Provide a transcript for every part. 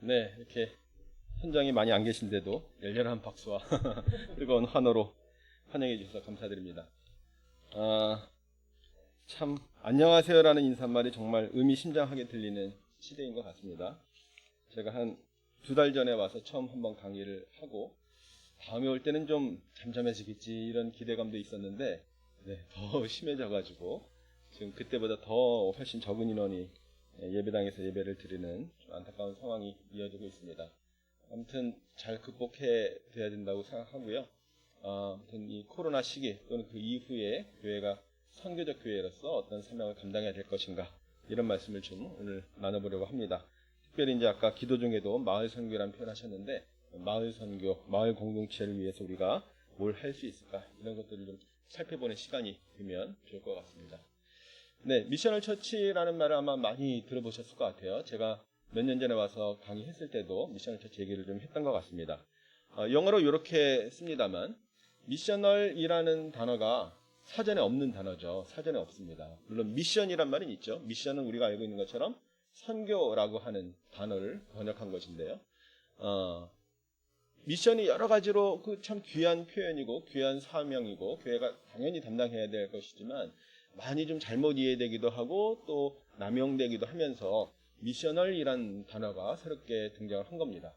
네, 이렇게 현장에 많이 안 계신데도 열렬한 박수와 뜨거운 환호로 환영해 주셔서 감사드립니다. 참 안녕하세요라는 인사말이 정말 의미심장하게 들리는 시대인 것 같습니다. 제가 한 2달 전에 와서 처음 한번 강의를 하고 다음에 올 때는 좀 잠잠해지겠지 이런 기대감도 있었는데 더 심해져가지고 지금 그때보다 더 훨씬 적은 인원이 예배당에서 예배를 드리는 좀 안타까운 상황이 이어지고 있습니다. 아무튼 잘 극복해 돼야 된다고 생각하고요. 아무튼 이 코로나 시기 또는 그 이후에 교회가 선교적 교회로서 어떤 사명을 감당해야 될 것인가 이런 말씀을 좀 오늘 나눠보려고 합니다. 특별히 이제 아까 기도 중에도 마을 선교라는 표현 하셨는데 마을 선교, 마을 공동체를 위해서 우리가 뭘 할 수 있을까 이런 것들을 좀 살펴보는 시간이 되면 좋을 것 같습니다. 네, 미셔널 처치라는 말을 아마 많이 들어보셨을 것 같아요. 제가 몇 년 전에 와서 강의했을 때도 미셔널 처치 얘기를 좀 했던 것 같습니다. 영어로 이렇게 씁니다만 미셔널이라는 단어가 사전에 없는 단어죠. 사전에 없습니다. 물론 미션이란 말은 있죠. 미션은 우리가 알고 있는 것처럼 선교라고 하는 단어를 번역한 것인데요. 미션이 여러 가지로 그 참 귀한 표현이고 귀한 사명이고 교회가 당연히 담당해야 될 것이지만 많이 좀 잘못 이해되기도 하고 또 남용되기도 하면서 미셔널이란 단어가 새롭게 등장을 한 겁니다.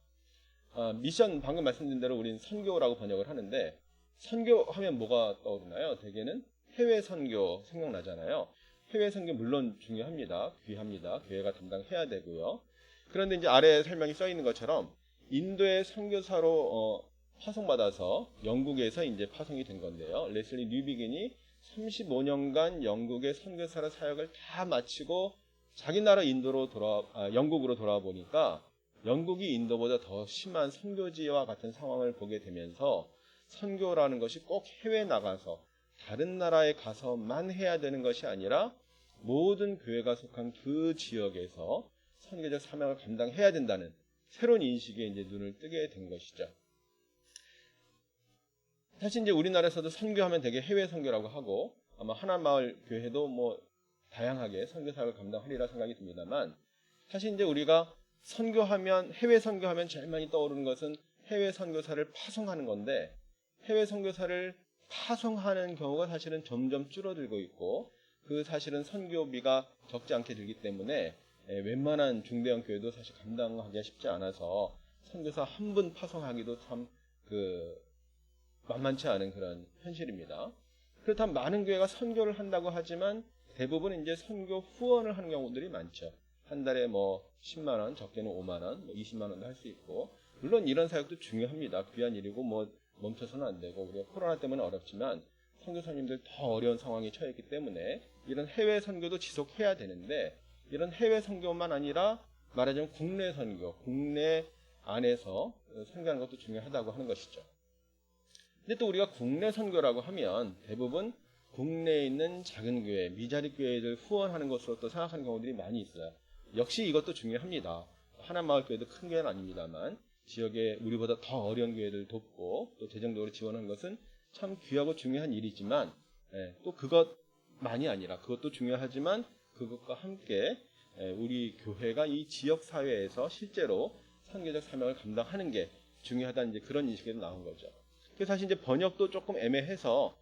미션 방금 말씀드린 대로 우리는 선교라고 번역을 하는데 선교하면 뭐가 떠오르나요? 대개는 해외 선교 생각나잖아요. 해외 선교 물론 중요합니다. 귀합니다. 교회가 담당해야 되고요. 그런데 이제 아래에 설명이 써 있는 것처럼 인도의 선교사로 파송받아서 영국에서 이제 파송이 된 건데요. 레슬리 뉴비긴이 35년간 영국의 선교사로 사역을 다 마치고 자기 나라 영국으로 돌아와 보니까 영국이 인도보다 더 심한 선교지와 같은 상황을 보게 되면서 선교라는 것이 꼭 해외에 나가서 다른 나라에 가서만 해야 되는 것이 아니라 모든 교회가 속한 그 지역에서 선교적 사명을 감당해야 된다는 새로운 인식에 이제 눈을 뜨게 된 것이죠. 사실 이제 우리나라에서도 선교하면 되게 해외 선교라고 하고 아마 하나마을 교회도 뭐 다양하게 선교 사역을 감당하리라 생각이 듭니다만 사실 이제 우리가 선교하면 해외 선교하면 제일 많이 떠오르는 것은 해외 선교사를 파송하는 건데 해외 선교사를 파송하는 경우가 사실은 점점 줄어들고 있고 그 사실은 선교비가 적지 않게 들기 때문에 웬만한 중대형 교회도 사실 감당하기가 쉽지 않아서 선교사 한 분 파송하기도 참 만만치 않은 그런 현실입니다. 그렇다면 많은 교회가 선교를 한다고 하지만 대부분 이제 선교 후원을 하는 경우들이 많죠. 한 달에 뭐 10만 원, 적게는 5만 원, 20만 원도 할 수 있고 물론 이런 사역도 중요합니다. 귀한 일이고 뭐 멈춰서는 안 되고 우리가 코로나 때문에 어렵지만 선교사님들 더 어려운 상황에 처했기 때문에 이런 해외 선교도 지속해야 되는데 이런 해외 선교만 아니라 말하자면 국내 선교, 국내 안에서 선교하는 것도 중요하다고 하는 것이죠. 근데 또 우리가 국내 선교라고 하면 대부분 국내에 있는 작은 교회, 미자립 교회들 후원하는 것으로 또 생각하는 경우들이 많이 있어요. 역시 이것도 중요합니다. 하나마을 교회도 큰 교회는 아닙니다만 지역에 우리보다 더 어려운 교회들 돕고 또 재정적으로 지원하는 것은 참 귀하고 중요한 일이지만 또 그것만이 아니라 그것도 중요하지만 그것과 함께 우리 교회가 이 지역 사회에서 실제로 선교적 사명을 감당하는 게 중요하다는 이제 그런 인식에서 나온 거죠. 그래서 사실 이제 번역도 조금 애매해서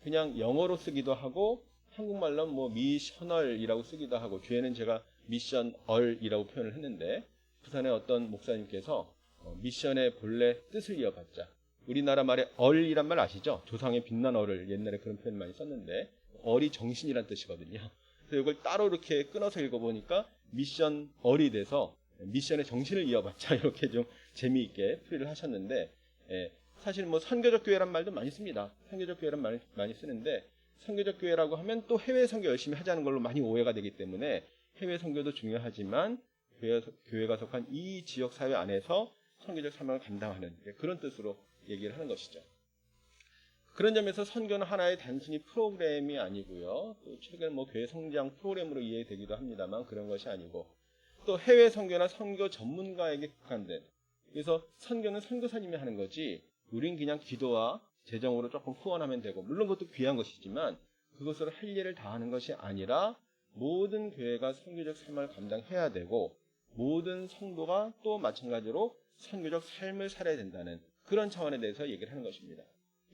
그냥 영어로 쓰기도 하고 한국말로 뭐 미셔널이라고 쓰기도 하고 뒤에는 제가 미션얼이라고 표현을 했는데 부산의 어떤 목사님께서 미션의 본래 뜻을 이어받자. 우리나라 말에 얼이란 말 아시죠? 조상의 빛난 얼을 옛날에 그런 표현 많이 썼는데 얼이 정신이란 뜻이거든요. 그래서 이걸 따로 이렇게 끊어서 읽어보니까 미션얼이 돼서 미션의 정신을 이어받자 이렇게 좀 재미있게 풀이를 하셨는데 사실 뭐 선교적 교회란 말도 많이 씁니다. 선교적 교회란 말 많이 쓰는데 선교적 교회라고 하면 또 해외 선교 열심히 하자는 걸로 많이 오해가 되기 때문에 해외 선교도 중요하지만 교회가 속한 이 지역 사회 안에서 선교적 사명을 감당하는 그런 뜻으로 얘기를 하는 것이죠. 그런 점에서 선교는 하나의 단순히 프로그램이 아니고요. 또 최근 뭐 교회 성장 프로그램으로 이해되기도 합니다만 그런 것이 아니고 또 해외 선교나 선교 전문가에게 국한된 그래서 선교는 선교사님이 하는 거지 우린 그냥 기도와 재정으로 조금 후원하면 되고 물론 그것도 귀한 것이지만 그것으로 할 일을 다하는 것이 아니라 모든 교회가 선교적 사명을 감당해야 되고 모든 성도가 또 마찬가지로 선교적 삶을 살아야 된다는 그런 차원에 대해서 얘기를 하는 것입니다.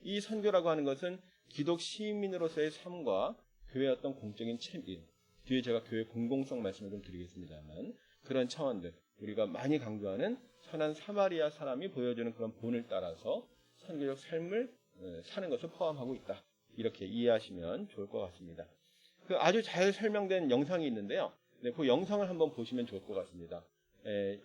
이 선교라고 하는 것은 기독 시민으로서의 삶과 교회의 어떤 공적인 책임, 뒤에 제가 교회 공공성 말씀을 좀 드리겠습니다만 그런 차원들, 우리가 많이 강조하는 선한 사마리아 사람이 보여주는 그런 본을 따라서 선교적 삶을 사는 것을 포함하고 있다. 이렇게 이해하시면 좋을 것 같습니다. 그 아주 잘 설명된 영상이 있는데요. 네, 그 영상을 한번 보시면 좋을 것 같습니다.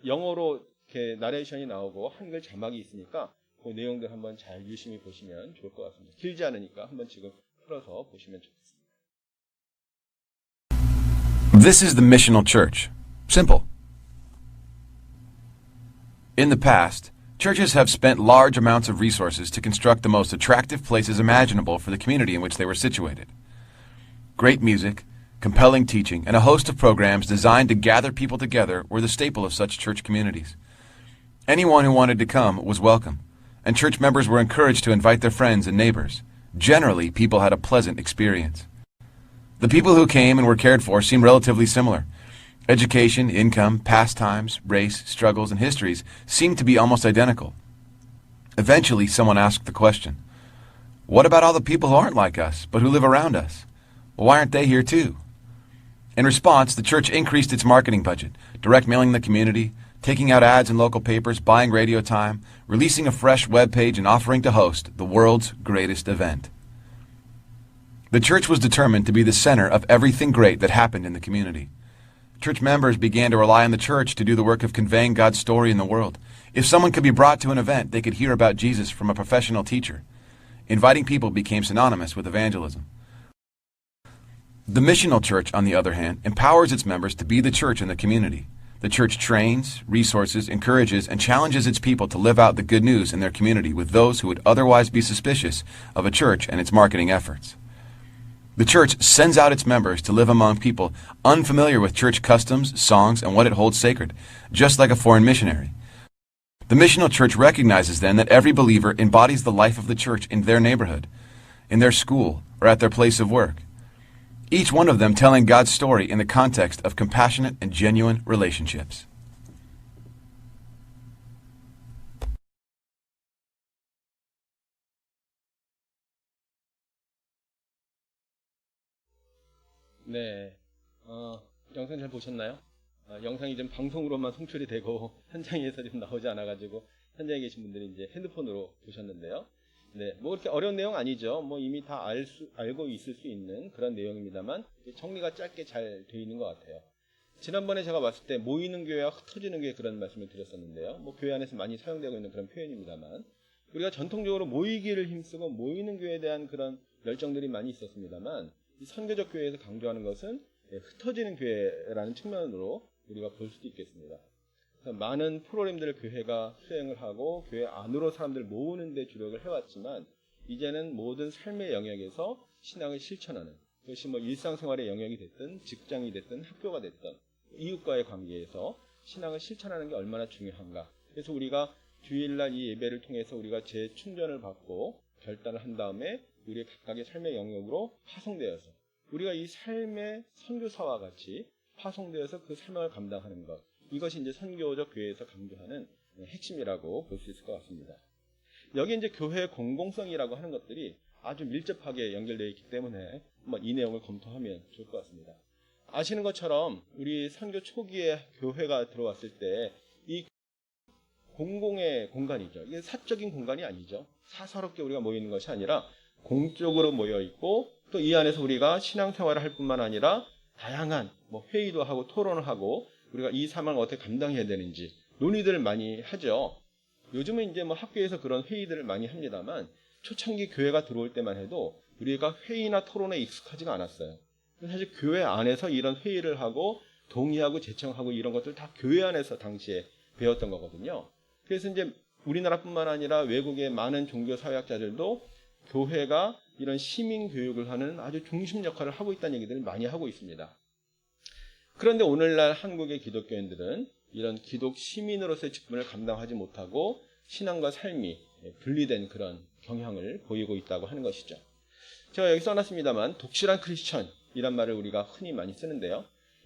영어로 이렇게 나레이션이 나오고 한글 자막이 있으니까 그 내용들 한번 잘 유심히 보시면 좋을 것 같습니다. 길지 않으니까 한번 지금 풀어서 보시면 좋겠습니다. This is the missional church. Simple. In the past, churches have spent large amounts of resources to construct the most attractive places imaginable for the community in which they were situated. Great music, compelling teaching, and a host of programs designed to gather people together were the staple of such church communities. Anyone who wanted to come was welcome, and church members were encouraged to invite their friends and neighbors. Generally, people had a pleasant experience. The people who came and were cared for seemed relatively similar. Education, income, pastimes, race, struggles, and histories seemed to be almost identical. Eventually, someone asked the question, what about all the people who aren't like us, but who live around us? Why aren't they here too? In response, the church increased its marketing budget, direct mailing the community, taking out ads in local papers, buying radio time, releasing a fresh web page, and offering to host the world's greatest event. The church was determined to be the center of everything great that happened in the community. Church members began to rely on the church to do the work of conveying God's story in the world. If someone could be brought to an event, they could hear about Jesus from a professional teacher. Inviting people became synonymous with evangelism. The missional church, on the other hand, empowers its members to be the church in the community. The church trains, resources, encourages, and challenges its people to live out the good news in their community with those who would otherwise be suspicious of a church and its marketing efforts. The church sends out its members to live among people unfamiliar with church customs, songs, and what it holds sacred, just like a foreign missionary. The missional church recognizes then that every believer embodies the life of the church in their neighborhood, in their school, or at their place of work. Each one of them telling God's story in the context of compassionate and genuine relationships. 네, 영상 잘 보셨나요? 영상이 좀 방송으로만 송출이 되고 현장에서 좀 나오지 않아가지고 현장에 계신 분들이 이제 핸드폰으로 보셨는데요. 네, 뭐 그렇게 어려운 내용 아니죠. 뭐 이미 다 알고 있을 수 있는 그런 내용입니다만 정리가 짧게 잘 되어 있는 것 같아요. 지난번에 제가 봤을 때 모이는 교회와 흩어지는 교회 그런 말씀을 드렸었는데요. 뭐 교회 안에서 많이 사용되고 있는 그런 표현입니다만 우리가 전통적으로 모이기를 힘쓰고 모이는 교회에 대한 그런 열정들이 많이 있었습니다만 이 선교적 교회에서 강조하는 것은 흩어지는 교회라는 측면으로 우리가 볼 수도 있겠습니다. 많은 프로그램들을 교회가 수행을 하고 교회 안으로 사람들을 모으는 데 주력을 해왔지만 이제는 모든 삶의 영역에서 신앙을 실천하는 그것이 뭐 일상생활의 영역이 됐든 직장이 됐든 학교가 됐든 이웃과의 관계에서 신앙을 실천하는 게 얼마나 중요한가. 그래서 우리가 주일날 이 예배를 통해서 우리가 재충전을 받고 결단을 한 다음에 우리의 각각의 삶의 영역으로 파송되어서 우리가 이 삶의 선교사와 같이 파송되어서 그 사명을 감당하는 것. 이것이 이제 선교적 교회에서 강조하는 핵심이라고 볼 수 있을 것 같습니다. 여기 이제 교회의 공공성이라고 하는 것들이 아주 밀접하게 연결되어 있기 때문에 한번 이 내용을 검토하면 좋을 것 같습니다. 아시는 것처럼 우리 선교 초기에 교회가 들어왔을 때 이 공공의 공간이죠. 이게 사적인 공간이 아니죠. 사사롭게 우리가 모이는 것이 아니라 공적으로 모여 있고 또 이 안에서 우리가 신앙생활을 할 뿐만 아니라 다양한 뭐 회의도 하고 토론을 하고 우리가 이 사명을 어떻게 감당해야 되는지 논의들을 많이 하죠. 요즘은 이제 뭐 학교에서 그런 회의들을 많이 합니다만 초창기 교회가 들어올 때만 해도 우리가 회의나 토론에 익숙하지가 않았어요. 사실 교회 안에서 이런 회의를 하고 동의하고 제청하고 이런 것들 다 교회 안에서 당시에 배웠던 거거든요. 그래서 이제 우리나라뿐만 아니라 외국의 많은 종교사회학자들도 교회가 이런 시민 교육을 하는 아주 중심 역할을 하고 있다는 얘기들을 많이 하고 있습니다. 그런데 오늘날 한국의 기독교인들은 이런 기독 시민으로서의 직분을 감당하지 못하고 신앙과 삶이 분리된 그런 경향을 보이고 있다고 하는 것이죠. 제가 여기 써놨습니다만 독실한 크리스천이란 말을 우리가 흔히 많이 쓰는데요.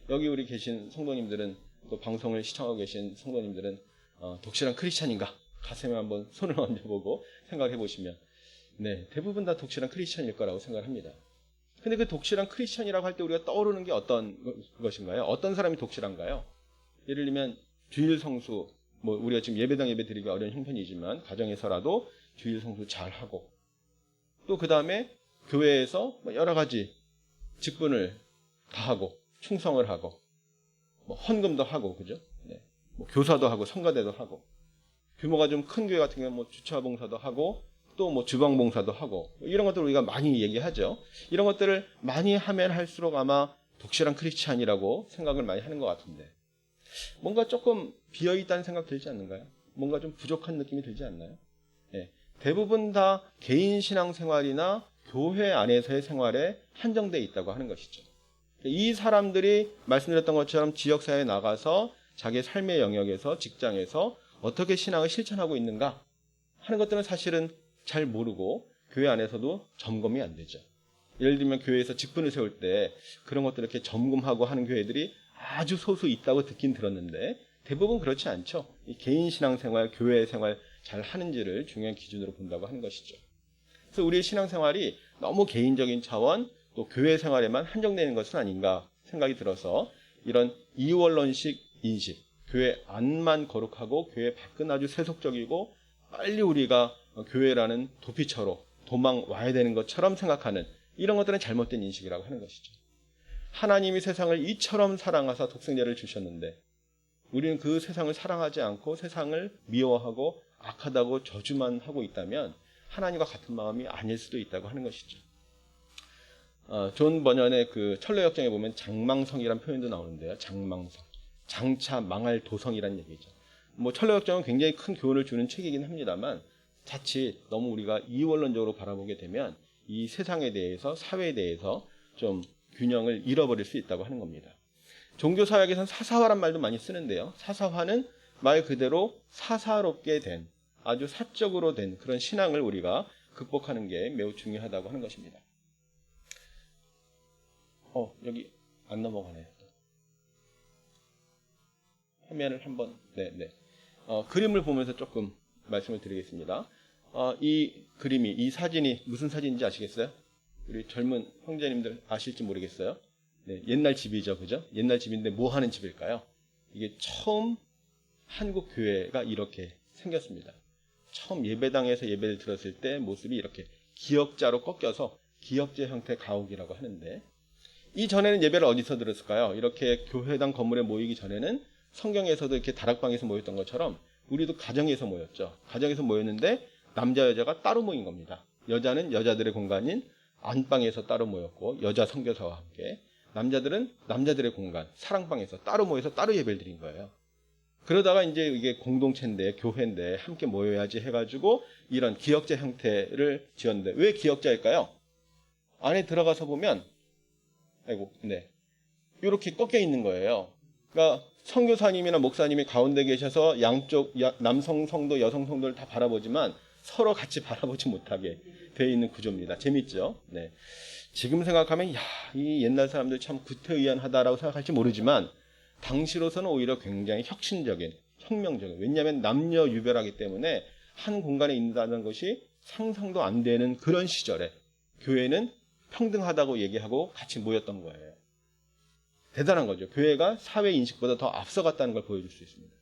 여기 우리 계신 성도님들은 또 방송을 시청하고 계신 성도님들은 독실한 크리스찬인가? 가슴에 한번 손을 얹어보고 생각해 보시면 네, 대부분 다 독실한 크리스찬일 거라고 생각합니다. 근데 그 독실한 크리스찬이라고 할 때 우리가 떠오르는 게 어떤 것인가요? 어떤 사람이 독실한가요? 예를 들면 주일 성수, 뭐 우리가 지금 예배당 예배 드리기 어려운 형편이지만 가정에서라도 주일 성수 잘 하고 또 그 다음에 교회에서 여러 가지 직분을 다 하고 충성을 하고 뭐 헌금도 하고 그죠? 네. 뭐 교사도 하고 성가대도 하고 규모가 좀 큰 교회 같은 경우는 뭐 주차 봉사도 하고 또 뭐 주방 봉사도 하고 이런 것들 우리가 많이 얘기하죠. 이런 것들을 많이 하면 할수록 아마 독실한 크리스찬이라고 생각을 많이 하는 것 같은데 뭔가 조금 비어있다는 생각 들지 않는가요? 뭔가 좀 부족한 느낌이 들지 않나요? 네. 대부분 다 개인 신앙생활이나 교회 안에서의 생활에 한정되어 있다고 하는 것이죠. 이 사람들이 말씀드렸던 것처럼 지역사회에 나가서 자기의 삶의 영역에서 직장에서 어떻게 신앙을 실천하고 있는가 하는 것들은 사실은 잘 모르고 교회 안에서도 점검이 안 되죠. 예를 들면 교회에서 직분을 세울 때 그런 것들을 이렇게 점검하고 하는 교회들이 아주 소수 있다고 듣긴 들었는데 대부분 그렇지 않죠. 이 개인 신앙생활, 교회 생활 잘 하는지를 중요한 기준으로 본다고 하는 것이죠. 그래서 우리의 신앙생활이 너무 개인적인 차원 또 교회 생활에만 한정되는 것은 아닌가 생각이 들어서 이런 이원론식 인식, 교회 안만 거룩하고 교회 밖은 아주 세속적이고 빨리 우리가 교회라는 도피처로 도망 와야 되는 것처럼 생각하는 이런 것들은 잘못된 인식이라고 하는 것이죠. 하나님이 세상을 이처럼 사랑하사 독생자를 주셨는데 우리는 그 세상을 사랑하지 않고 세상을 미워하고 악하다고 저주만 하고 있다면 하나님과 같은 마음이 아닐 수도 있다고 하는 것이죠. 존 버년의 그 철로역정에 보면 장망성이라는 표현도 나오는데요. 장망성. 장차 망할 도성이라는 얘기죠. 뭐 철로역정은 굉장히 큰 교훈을 주는 책이긴 합니다만 자칫 너무 우리가 이원론적으로 바라보게 되면 이 세상에 대해서 사회에 대해서 좀 균형을 잃어버릴 수 있다고 하는 겁니다. 종교사역에서는 사사화란 말도 많이 쓰는데요. 사사화는 말 그대로 사사롭게 된 아주 사적으로 된 그런 신앙을 우리가 극복하는 게 매우 중요하다고 하는 것입니다. 여기 안 넘어가네요. 화면을 한번 그림을 보면서 조금 말씀을 드리겠습니다. 이 그림이 이 사진이 무슨 사진인지 아시겠어요? 우리 젊은 형제님들 아실지 모르겠어요. 네, 옛날 집이죠, 그죠? 옛날 집인데 뭐 하는 집일까요? 이게 처음 한국 교회가 이렇게 생겼습니다. 처음 예배당에서 예배를 드렸을 때 모습이 이렇게 기역자로 꺾여서 기역제 형태 가옥이라고 하는데 이 전에는 예배를 어디서 드렸을까요? 이렇게 교회당 건물에 모이기 전에는 성경에서도 이렇게 다락방에서 모였던 것처럼 우리도 가정에서 모였죠. 가정에서 모였는데 남자 여자가 따로 모인 겁니다. 여자는 여자들의 공간인 안방에서 따로 모였고 여자 선교사와 함께 남자들은 남자들의 공간 사랑방에서 따로 모여서 따로 예배를 드린 거예요. 그러다가 이제 이게 공동체인데 교회인데 함께 모여야지 해가지고 이런 기역자 형태를 지었는데 왜 기역자일까요? 안에 들어가서 보면 이렇게 꺾여 있는 거예요. 그러니까 선교사님이나 목사님이 가운데 계셔서 양쪽 남성 성도, 여성 성도를 다 바라보지만 서로 같이 바라보지 못하게 되어 있는 구조입니다. 재밌죠? 네. 지금 생각하면 이 옛날 사람들 참 구태의연하다라고 생각할지 모르지만 당시로서는 오히려 굉장히 혁신적인, 혁명적인. 왜냐하면 남녀 유별하기 때문에 한 공간에 있다는 것이 상상도 안 되는 그런 시절에 교회는 평등하다고 얘기하고 같이 모였던 거예요. 대단한 거죠. 교회가 사회 인식보다 더 앞서갔다는 걸 보여줄 수 있습니다.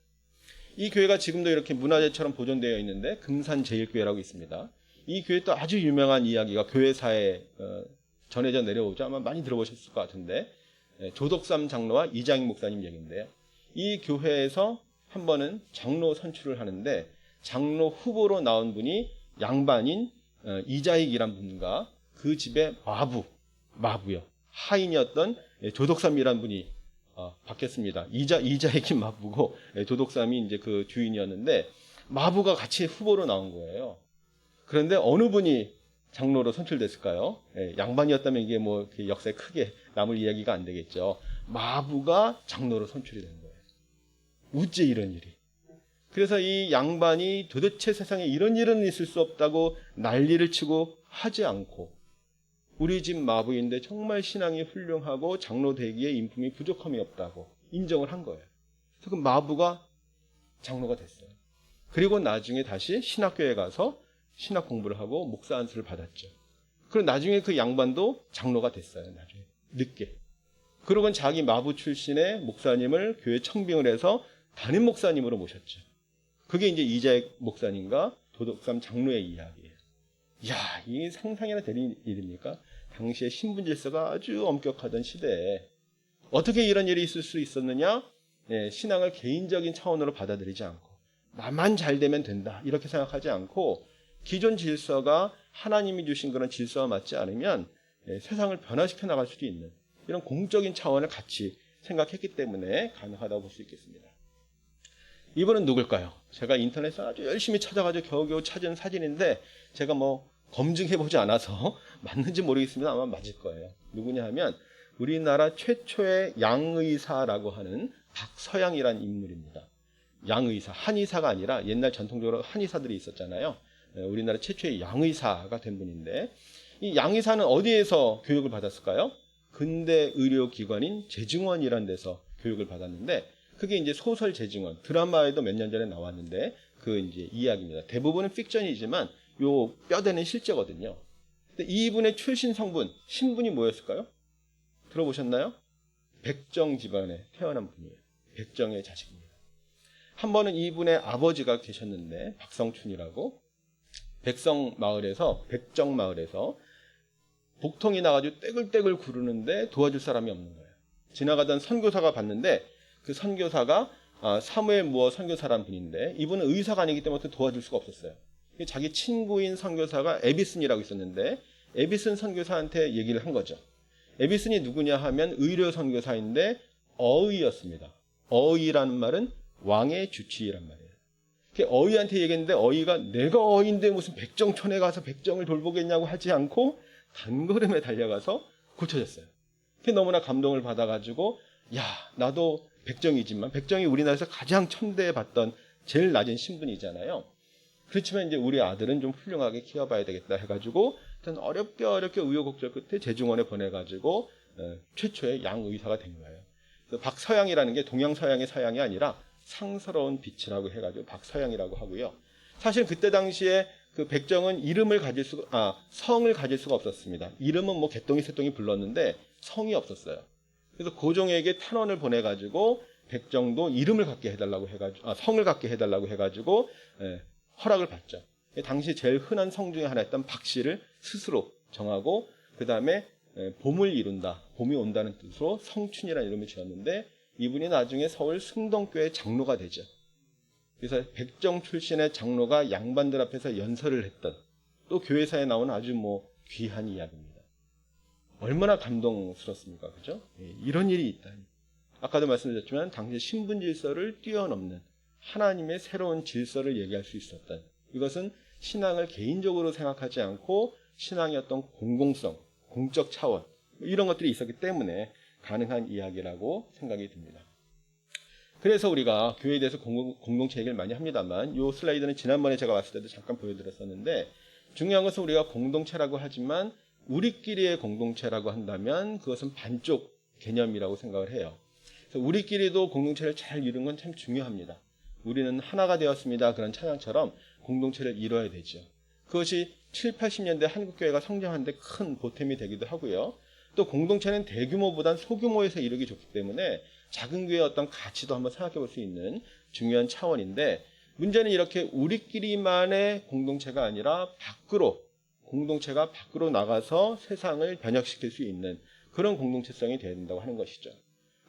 이 교회가 지금도 이렇게 문화재처럼 보존되어 있는데 금산제일교회라고 있습니다. 이 교회 또 아주 유명한 이야기가 교회사에 전해져 내려오죠. 아마 많이 들어보셨을 것 같은데 조덕삼 장로와 이장익 목사님 얘기인데요. 이 교회에서 한 번은 장로 선출을 하는데 장로 후보로 나온 분이 양반인 이자익이란 분과 그 집의 마부요. 하인이었던 조덕삼이란 분이 바뀌었습니다. 이자익이 마부고 조덕삼이 이제 그 주인이었는데 마부가 같이 후보로 나온 거예요. 그런데 어느 분이 장로로 선출됐을까요? 양반이었다면 이게 뭐 역사에 크게 남을 이야기가 안 되겠죠. 마부가 장로로 선출이 된 거예요. 어째 이런 일이. 그래서 이 양반이 도대체 세상에 이런 일은 있을 수 없다고 난리를 치고 하지 않고 우리 집 마부인데 정말 신앙이 훌륭하고 장로 되기에 인품이 부족함이 없다고 인정을 한 거예요. 그 마부가 장로가 됐어요. 그리고 나중에 다시 신학교에 가서 신학 공부를 하고 목사 안수를 받았죠. 그리고 나중에 그 양반도 장로가 됐어요. 나중에 늦게. 그러고는 자기 마부 출신의 목사님을 교회 청빙을 해서 담임 목사님으로 모셨죠. 그게 이제 이자익 목사님과 도덕삼 장로의 이야기예요. 이야, 이게 상상이나 되는 일입니까? 당시에 신분 질서가 아주 엄격하던 시대에 어떻게 이런 일이 있을 수 있었느냐? 신앙을 개인적인 차원으로 받아들이지 않고 나만 잘 되면 된다 이렇게 생각하지 않고 기존 질서가 하나님이 주신 그런 질서와 맞지 않으면 세상을 변화시켜 나갈 수도 있는 이런 공적인 차원을 같이 생각했기 때문에 가능하다고 볼 수 있겠습니다. 이분은 누굴까요? 제가 인터넷에 아주 열심히 찾아가지고 겨우겨우 찾은 사진인데 제가 뭐 검증해보지 않아서 맞는지 모르겠습니다. 아마 맞을 거예요. 누구냐 하면 우리나라 최초의 양의사라고 하는 박서양이라는 인물입니다. 양의사, 한의사가 아니라 옛날 전통적으로 한의사들이 있었잖아요. 우리나라 최초의 양의사가 된 분인데 이 양의사는 어디에서 교육을 받았을까요? 근대 의료기관인 재증원이라는 데서 교육을 받았는데 그게 이제 소설 재증원, 드라마에도 몇 년 전에 나왔는데 그 이제 이야기입니다. 대부분은 픽션이지만 요 뼈대는 실제거든요. 근데 이분의 출신 성분, 신분이 뭐였을까요? 들어보셨나요? 백정 집안에 태어난 분이에요. 백정의 자식입니다. 한 번은 이분의 아버지가 계셨는데 박성춘이라고 백정 마을에서 복통이 나가지고 떼굴떼굴 구르는데 도와줄 사람이 없는 거예요. 지나가던 선교사가 봤는데 그 선교사가 사무엘 무어 선교사라는 분인데 이분은 의사가 아니기 때문에 도와줄 수가 없었어요. 자기 친구인 선교사가 에비슨이라고 있었는데 에비슨 선교사한테 얘기를 한 거죠. 에비슨이 누구냐 하면 의료 선교사인데 어의였습니다. 어의라는 말은 왕의 주치의란 말이에요. 어의한테 얘기했는데 어의가 내가 어의인데 무슨 백정촌에 가서 백정을 돌보겠냐고 하지 않고 단걸음에 달려가서 고쳐졌어요. 너무나 감동을 받아가지고 야 나도 백정이지만 백정이 우리나라에서 가장 천대받던 제일 낮은 신분이잖아요. 그렇지만 이제 우리 아들은 좀 훌륭하게 키워봐야 되겠다 해가지고 어렵게 우여곡절 끝에 재중원에 보내가지고 최초의 양의사가 된 거예요. 그래서 박서양이라는 게 동양서양의 서양이 아니라 상스러운 빛이라고 해가지고 박서양이라고 하고요. 사실 그때 당시에 그 백정은 성을 가질 수가 없었습니다. 이름은 뭐 개똥이 새똥이 불렀는데 성이 없었어요. 그래서 고종에게 탄원을 보내가지고 백정도 이름을 갖게 해달라고 해가지고 성을 갖게 해달라고 해가지고 허락을 받죠. 당시 제일 흔한 성 중에 하나였던 박씨를 스스로 정하고 그 다음에 봄을 이룬다, 봄이 온다는 뜻으로 성춘이라는 이름을 지었는데 이분이 나중에 서울 승동교회 장로가 되죠. 그래서 백정 출신의 장로가 양반들 앞에서 연설을 했던 또 교회사에 나오는 아주 귀한 이야기입니다. 얼마나 감동스럽습니까? 그죠? 이런 일이 있다니. 아까도 말씀드렸지만 당시 신분 질서를 뛰어넘는 하나님의 새로운 질서를 얘기할 수 있었던 이것은 신앙을 개인적으로 생각하지 않고 신앙의 어떤 공공성, 공적 차원 이런 것들이 있었기 때문에 가능한 이야기라고 생각이 듭니다. 그래서 우리가 교회에 대해서 공동체 얘기를 많이 합니다만 이 슬라이드는 지난번에 제가 왔을 때도 잠깐 보여드렸었는데 중요한 것은 우리가 공동체라고 하지만 우리끼리의 공동체라고 한다면 그것은 반쪽 개념이라고 생각을 해요. 그래서 우리끼리도 공동체를 잘 이루는 건 참 중요합니다. 우리는 하나가 되었습니다. 그런 찬양처럼 공동체를 이뤄야 되죠. 그것이 7, 80년대 한국교회가 성장하는 데 큰 보탬이 되기도 하고요. 또 공동체는 대규모보단 소규모에서 이루기 좋기 때문에 작은 교회의 어떤 가치도 한번 생각해 볼 수 있는 중요한 차원인데 문제는 이렇게 우리끼리만의 공동체가 아니라 공동체가 밖으로 나가서 세상을 변혁시킬 수 있는 그런 공동체성이 되어야 된다고 하는 것이죠.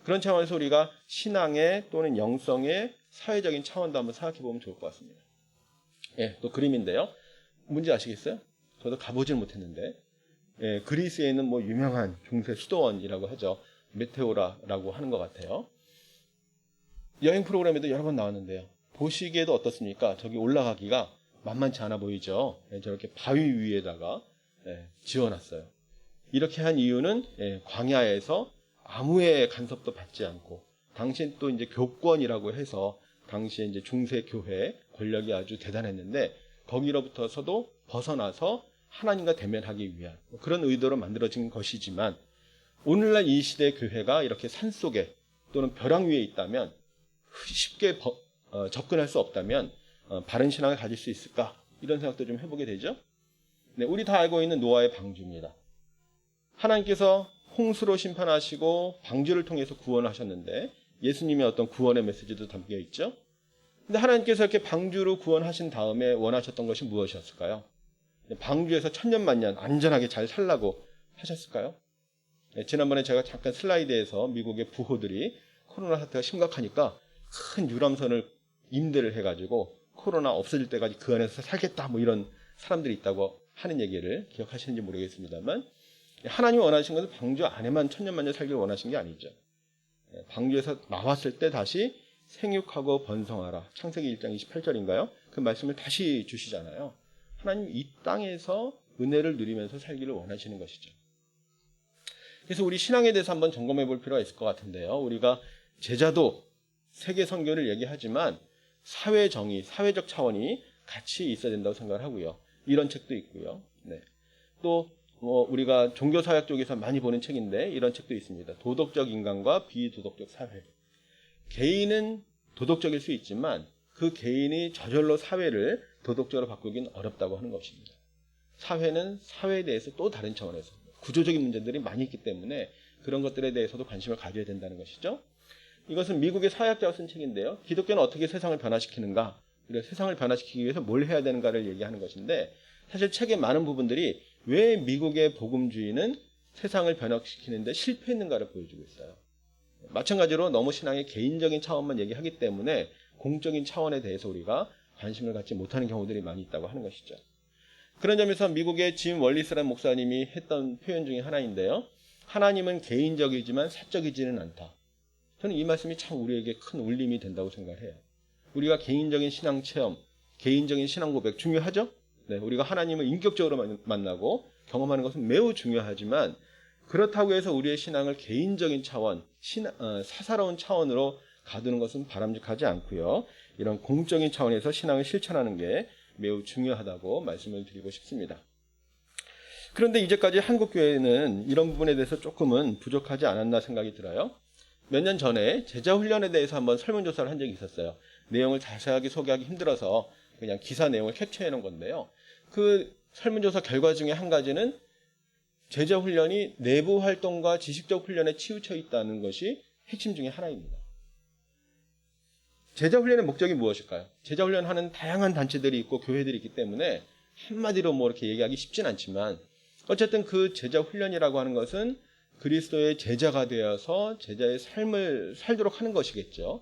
그런 차원에서 우리가 신앙의 또는 영성의 사회적인 차원도 한번 생각해 보면 좋을 것 같습니다. 또 그림인데요. 뭔지 아시겠어요? 저도 가보질 못했는데 그리스에 있는 유명한 중세 수도원이라고 하죠. 메테오라라고 하는 것 같아요. 여행 프로그램에도 여러 번 나왔는데요. 보시기에도 어떻습니까? 저기 올라가기가 만만치 않아 보이죠. 저렇게 바위 위에다가 지어놨어요. 이렇게 한 이유는 광야에서 아무의 간섭도 받지 않고 당시 또 이제 교권이라고 해서 당시에 이제 중세 교회 권력이 아주 대단했는데 거기로부터서도 벗어나서 하나님과 대면하기 위한 그런 의도로 만들어진 것이지만 오늘날 이 시대 교회가 이렇게 산속에 또는 벼랑 위에 있다면 쉽게 접근할 수 없다면 바른 신앙을 가질 수 있을까? 이런 생각도 좀 해보게 되죠. 네, 우리 다 알고 있는 노아의 방주입니다. 하나님께서 홍수로 심판하시고 방주를 통해서 구원을 하셨는데 예수님의 어떤 구원의 메시지도 담겨 있죠. 근데 하나님께서 이렇게 방주로 구원하신 다음에 원하셨던 것이 무엇이었을까요? 방주에서 천년만년 안전하게 잘 살라고 하셨을까요? 네, 지난번에 제가 잠깐 슬라이드에서 미국의 부호들이 코로나 사태가 심각하니까 큰 유람선을 임대를 해가지고 코로나 없어질 때까지 그 안에서 살겠다 뭐 이런 사람들이 있다고 하는 얘기를 기억하시는지 모르겠습니다만 하나님이 원하신 것은 방주 안에만 천년만년 살기를 원하신 게 아니죠. 방주에서 나왔을 때 다시 생육하고 번성하라. 창세기 1장 28절인가요? 그 말씀을 다시 주시잖아요. 하나님 이 땅에서 은혜를 누리면서 살기를 원하시는 것이죠. 그래서 우리 신앙에 대해서 한번 점검해 볼 필요가 있을 것 같은데요. 우리가 제자도 세계 선교를 얘기하지만 사회 정의, 사회적 차원이 같이 있어야 된다고 생각을 하고요. 이런 책도 있고요. 네. 또 우리가 종교사역 쪽에서 많이 보는 책인데 이런 책도 있습니다. 도덕적 인간과 비도덕적 사회. 개인은 도덕적일 수 있지만 그 개인이 저절로 사회를 도덕적으로 바꾸기는 어렵다고 하는 것입니다. 사회는 사회에 대해서 또 다른 차원에서 구조적인 문제들이 많이 있기 때문에 그런 것들에 대해서도 관심을 가져야 된다는 것이죠. 이것은 미국의 사회학자가 쓴 책인데요. 기독교는 어떻게 세상을 변화시키는가, 우리가 세상을 변화시키기 위해서 뭘 해야 되는가를 얘기하는 것인데 사실 책의 많은 부분들이 왜 미국의 복음주의는 세상을 변화시키는데 실패했는가를 보여주고 있어요. 마찬가지로 너무 신앙의 개인적인 차원만 얘기하기 때문에 공적인 차원에 대해서 우리가 관심을 갖지 못하는 경우들이 많이 있다고 하는 것이죠. 그런 점에서 미국의 짐 월리스라는 목사님이 했던 표현 중에 하나인데요. 하나님은 개인적이지만 사적이지는 않다. 저는 이 말씀이 참 우리에게 큰 울림이 된다고 생각해요. 우리가 개인적인 신앙 체험, 개인적인 신앙 고백 중요하죠? 네, 우리가 하나님을 인격적으로 만나고 경험하는 것은 매우 중요하지만 그렇다고 해서 우리의 신앙을 개인적인 차원, 사사로운 차원으로 가두는 것은 바람직하지 않고요. 이런 공적인 차원에서 신앙을 실천하는 게 매우 중요하다고 말씀을 드리고 싶습니다. 그런데 이제까지 한국교회는 이런 부분에 대해서 조금은 부족하지 않았나 생각이 들어요. 몇 년 전에 제자훈련에 대해서 한번 설문조사를 한 적이 있었어요. 내용을 자세하게 소개하기 힘들어서 그냥 기사 내용을 캡처해 놓은 건데요. 그 설문조사 결과 중에 한 가지는 제자훈련이 내부 활동과 지식적 훈련에 치우쳐 있다는 것이 핵심 중에 하나입니다. 제자훈련의 목적이 무엇일까요? 제자훈련하는 다양한 단체들이 있고 교회들이 있기 때문에 한마디로 뭐 이렇게 얘기하기 쉽진 않지만 어쨌든 그 제자훈련이라고 하는 것은 그리스도의 제자가 되어서 제자의 삶을 살도록 하는 것이겠죠.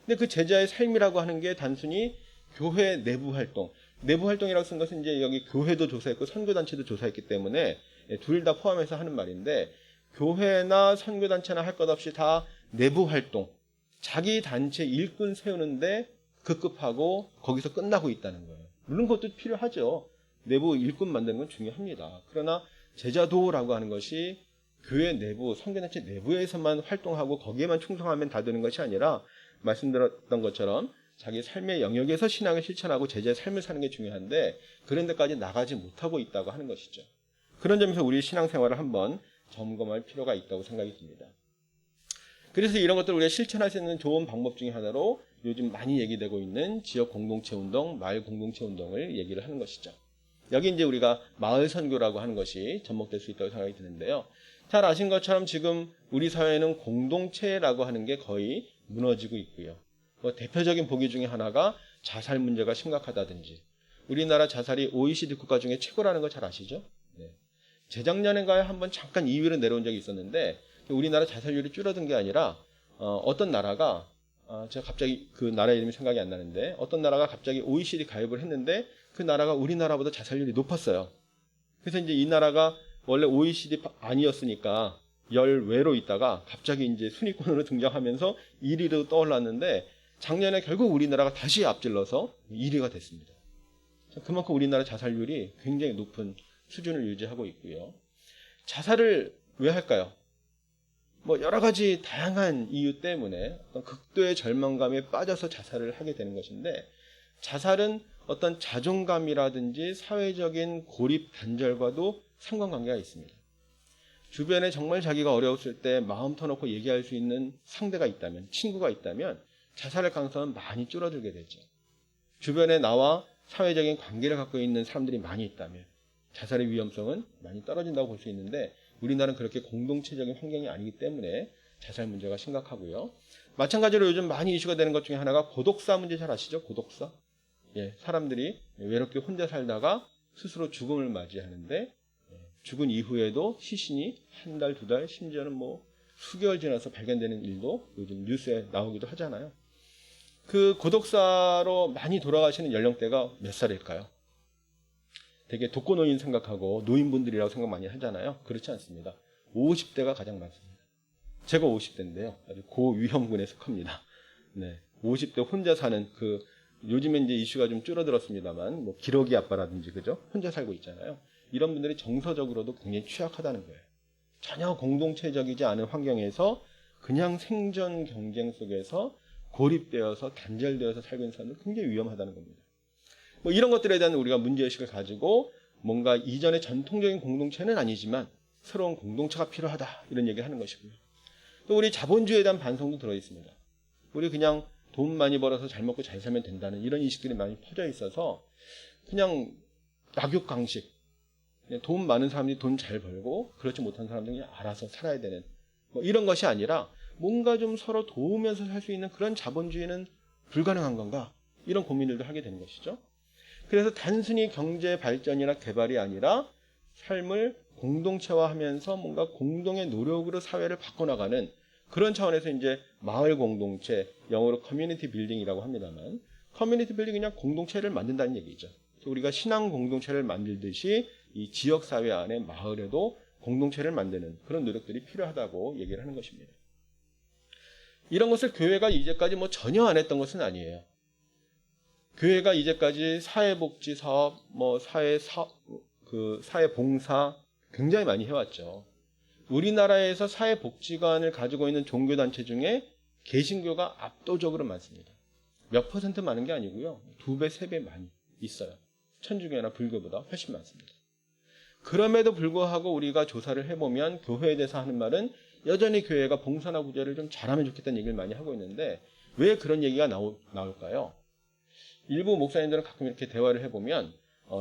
근데 그 제자의 삶이라고 하는 게 단순히 교회 내부 활동, 내부 활동이라고 쓴 것은 이제 여기 교회도 조사했고 선교단체도 조사했기 때문에 둘 다 포함해서 하는 말인데 교회나 선교단체나 할 것 없이 다 내부 활동, 자기 단체 일꾼 세우는데 급급하고 거기서 끝나고 있다는 거예요. 물론 그것도 필요하죠. 내부 일꾼 만드는 건 중요합니다. 그러나 제자도라고 하는 것이 교회 내부, 선교단체 내부에서만 활동하고 거기에만 충성하면 다 되는 것이 아니라 말씀드렸던 것처럼 자기 삶의 영역에서 신앙을 실천하고 제자의 삶을 사는 게 중요한데 그런 데까지 나가지 못하고 있다고 하는 것이죠. 그런 점에서 우리의 신앙생활을 한번 점검할 필요가 있다고 생각이 듭니다. 그래서 이런 것들을 우리가 실천할 수 있는 좋은 방법 중에 하나로 요즘 많이 얘기되고 있는 지역 공동체 운동, 마을 공동체 운동을 얘기를 하는 것이죠. 여기 이제 우리가 마을 선교라고 하는 것이 접목될 수 있다고 생각이 드는데요. 잘 아신 것처럼 지금 우리 사회는 공동체라고 하는 게 거의 무너지고 있고요. 대표적인 보기 중에 하나가 자살 문제가 심각하다든지 우리나라 자살이 OECD 국가 중에 최고라는 거 잘 아시죠? 네. 재작년인가에 한번 잠깐 2위로 내려온 적이 있었는데 우리나라 자살률이 줄어든 게 아니라 어떤 나라가 제가 갑자기 그 나라 이름이 생각이 안 나는데 어떤 나라가 갑자기 OECD 가입을 했는데 그 나라가 우리나라보다 자살률이 높았어요. 그래서 이제 이 나라가 원래 OECD 아니었으니까 열외로 있다가 갑자기 이제 순위권으로 등장하면서 1위로 떠올랐는데 작년에 결국 우리나라가 다시 앞질러서 1위가 됐습니다. 그만큼 우리나라 자살률이 굉장히 높은 수준을 유지하고 있고요. 자살을 왜 할까요? 뭐 여러 가지 다양한 이유 때문에 어떤 극도의 절망감에 빠져서 자살을 하게 되는 것인데 자살은 어떤 자존감이라든지 사회적인 고립 단절과도 상관관계가 있습니다. 주변에 정말 자기가 어려웠을 때 마음 터놓고 얘기할 수 있는 상대가 있다면, 친구가 있다면 자살할 가능성은 많이 줄어들게 되죠. 주변에 나와 사회적인 관계를 갖고 있는 사람들이 많이 있다면 자살의 위험성은 많이 떨어진다고 볼 수 있는데 우리나라는 그렇게 공동체적인 환경이 아니기 때문에 자살 문제가 심각하고요. 마찬가지로 요즘 많이 이슈가 되는 것 중에 하나가 고독사 문제 잘 아시죠? 고독사. 예, 사람들이 외롭게 혼자 살다가 스스로 죽음을 맞이하는데 죽은 이후에도 시신이 한 달, 두 달, 심지어는 뭐 수개월 지나서 발견되는 일도 요즘 뉴스에 나오기도 하잖아요. 그 고독사로 많이 돌아가시는 연령대가 몇 살일까요? 되게 독거노인 생각하고 노인분들이라고 생각 많이 하잖아요. 그렇지 않습니다. 50대가 가장 많습니다. 제가 50대인데요. 아주 고위험군에 속합니다. 네. 50대 혼자 사는 요즘에 이제 이슈가 좀 줄어들었습니다만, 뭐, 기러기 아빠라든지, 그죠? 혼자 살고 있잖아요. 이런 분들이 정서적으로도 굉장히 취약하다는 거예요. 전혀 공동체적이지 않은 환경에서 그냥 생존 경쟁 속에서 고립되어서 단절되어서 살고 있는 사람들은 굉장히 위험하다는 겁니다. 뭐 이런 것들에 대한 우리가 문제의식을 가지고 뭔가 이전의 전통적인 공동체는 아니지만 새로운 공동체가 필요하다 이런 얘기를 하는 것이고요. 또 우리 자본주의에 대한 반성도 들어있습니다. 우리 그냥 돈 많이 벌어서 잘 먹고 잘 살면 된다는 이런 인식들이 많이 퍼져 있어서 그냥 약육강식, 돈 많은 사람들이 돈 잘 벌고 그렇지 못한 사람들이 알아서 살아야 되는 뭐 이런 것이 아니라 뭔가 좀 서로 도우면서 살 수 있는 그런 자본주의는 불가능한 건가? 이런 고민들도 하게 되는 것이죠. 그래서 단순히 경제 발전이나 개발이 아니라 삶을 공동체화하면서 뭔가 공동의 노력으로 사회를 바꿔나가는 그런 차원에서 이제 마을 공동체, 영어로 커뮤니티 빌딩이라고 합니다만 커뮤니티 빌딩이 그냥 공동체를 만든다는 얘기죠. 우리가 신앙 공동체를 만들듯이 이 지역사회 안에 마을에도 공동체를 만드는 그런 노력들이 필요하다고 얘기를 하는 것입니다. 이런 것을 교회가 이제까지 뭐 전혀 안 했던 것은 아니에요. 교회가 이제까지 사회복지 사업, 뭐 사회봉사 굉장히 많이 해왔죠. 우리나라에서 사회복지관을 가지고 있는 종교단체 중에 개신교가 압도적으로 많습니다. 몇 퍼센트 많은 게 아니고요. 2배, 3배 많이 있어요. 천주교나 불교보다 훨씬 많습니다. 그럼에도 불구하고 우리가 조사를 해보면 교회에 대해서 하는 말은 여전히 교회가 봉사나 구제를 좀 잘하면 좋겠다는 얘기를 많이 하고 있는데 왜 그런 얘기가 나올까요? 일부 목사님들은 가끔 이렇게 대화를 해보면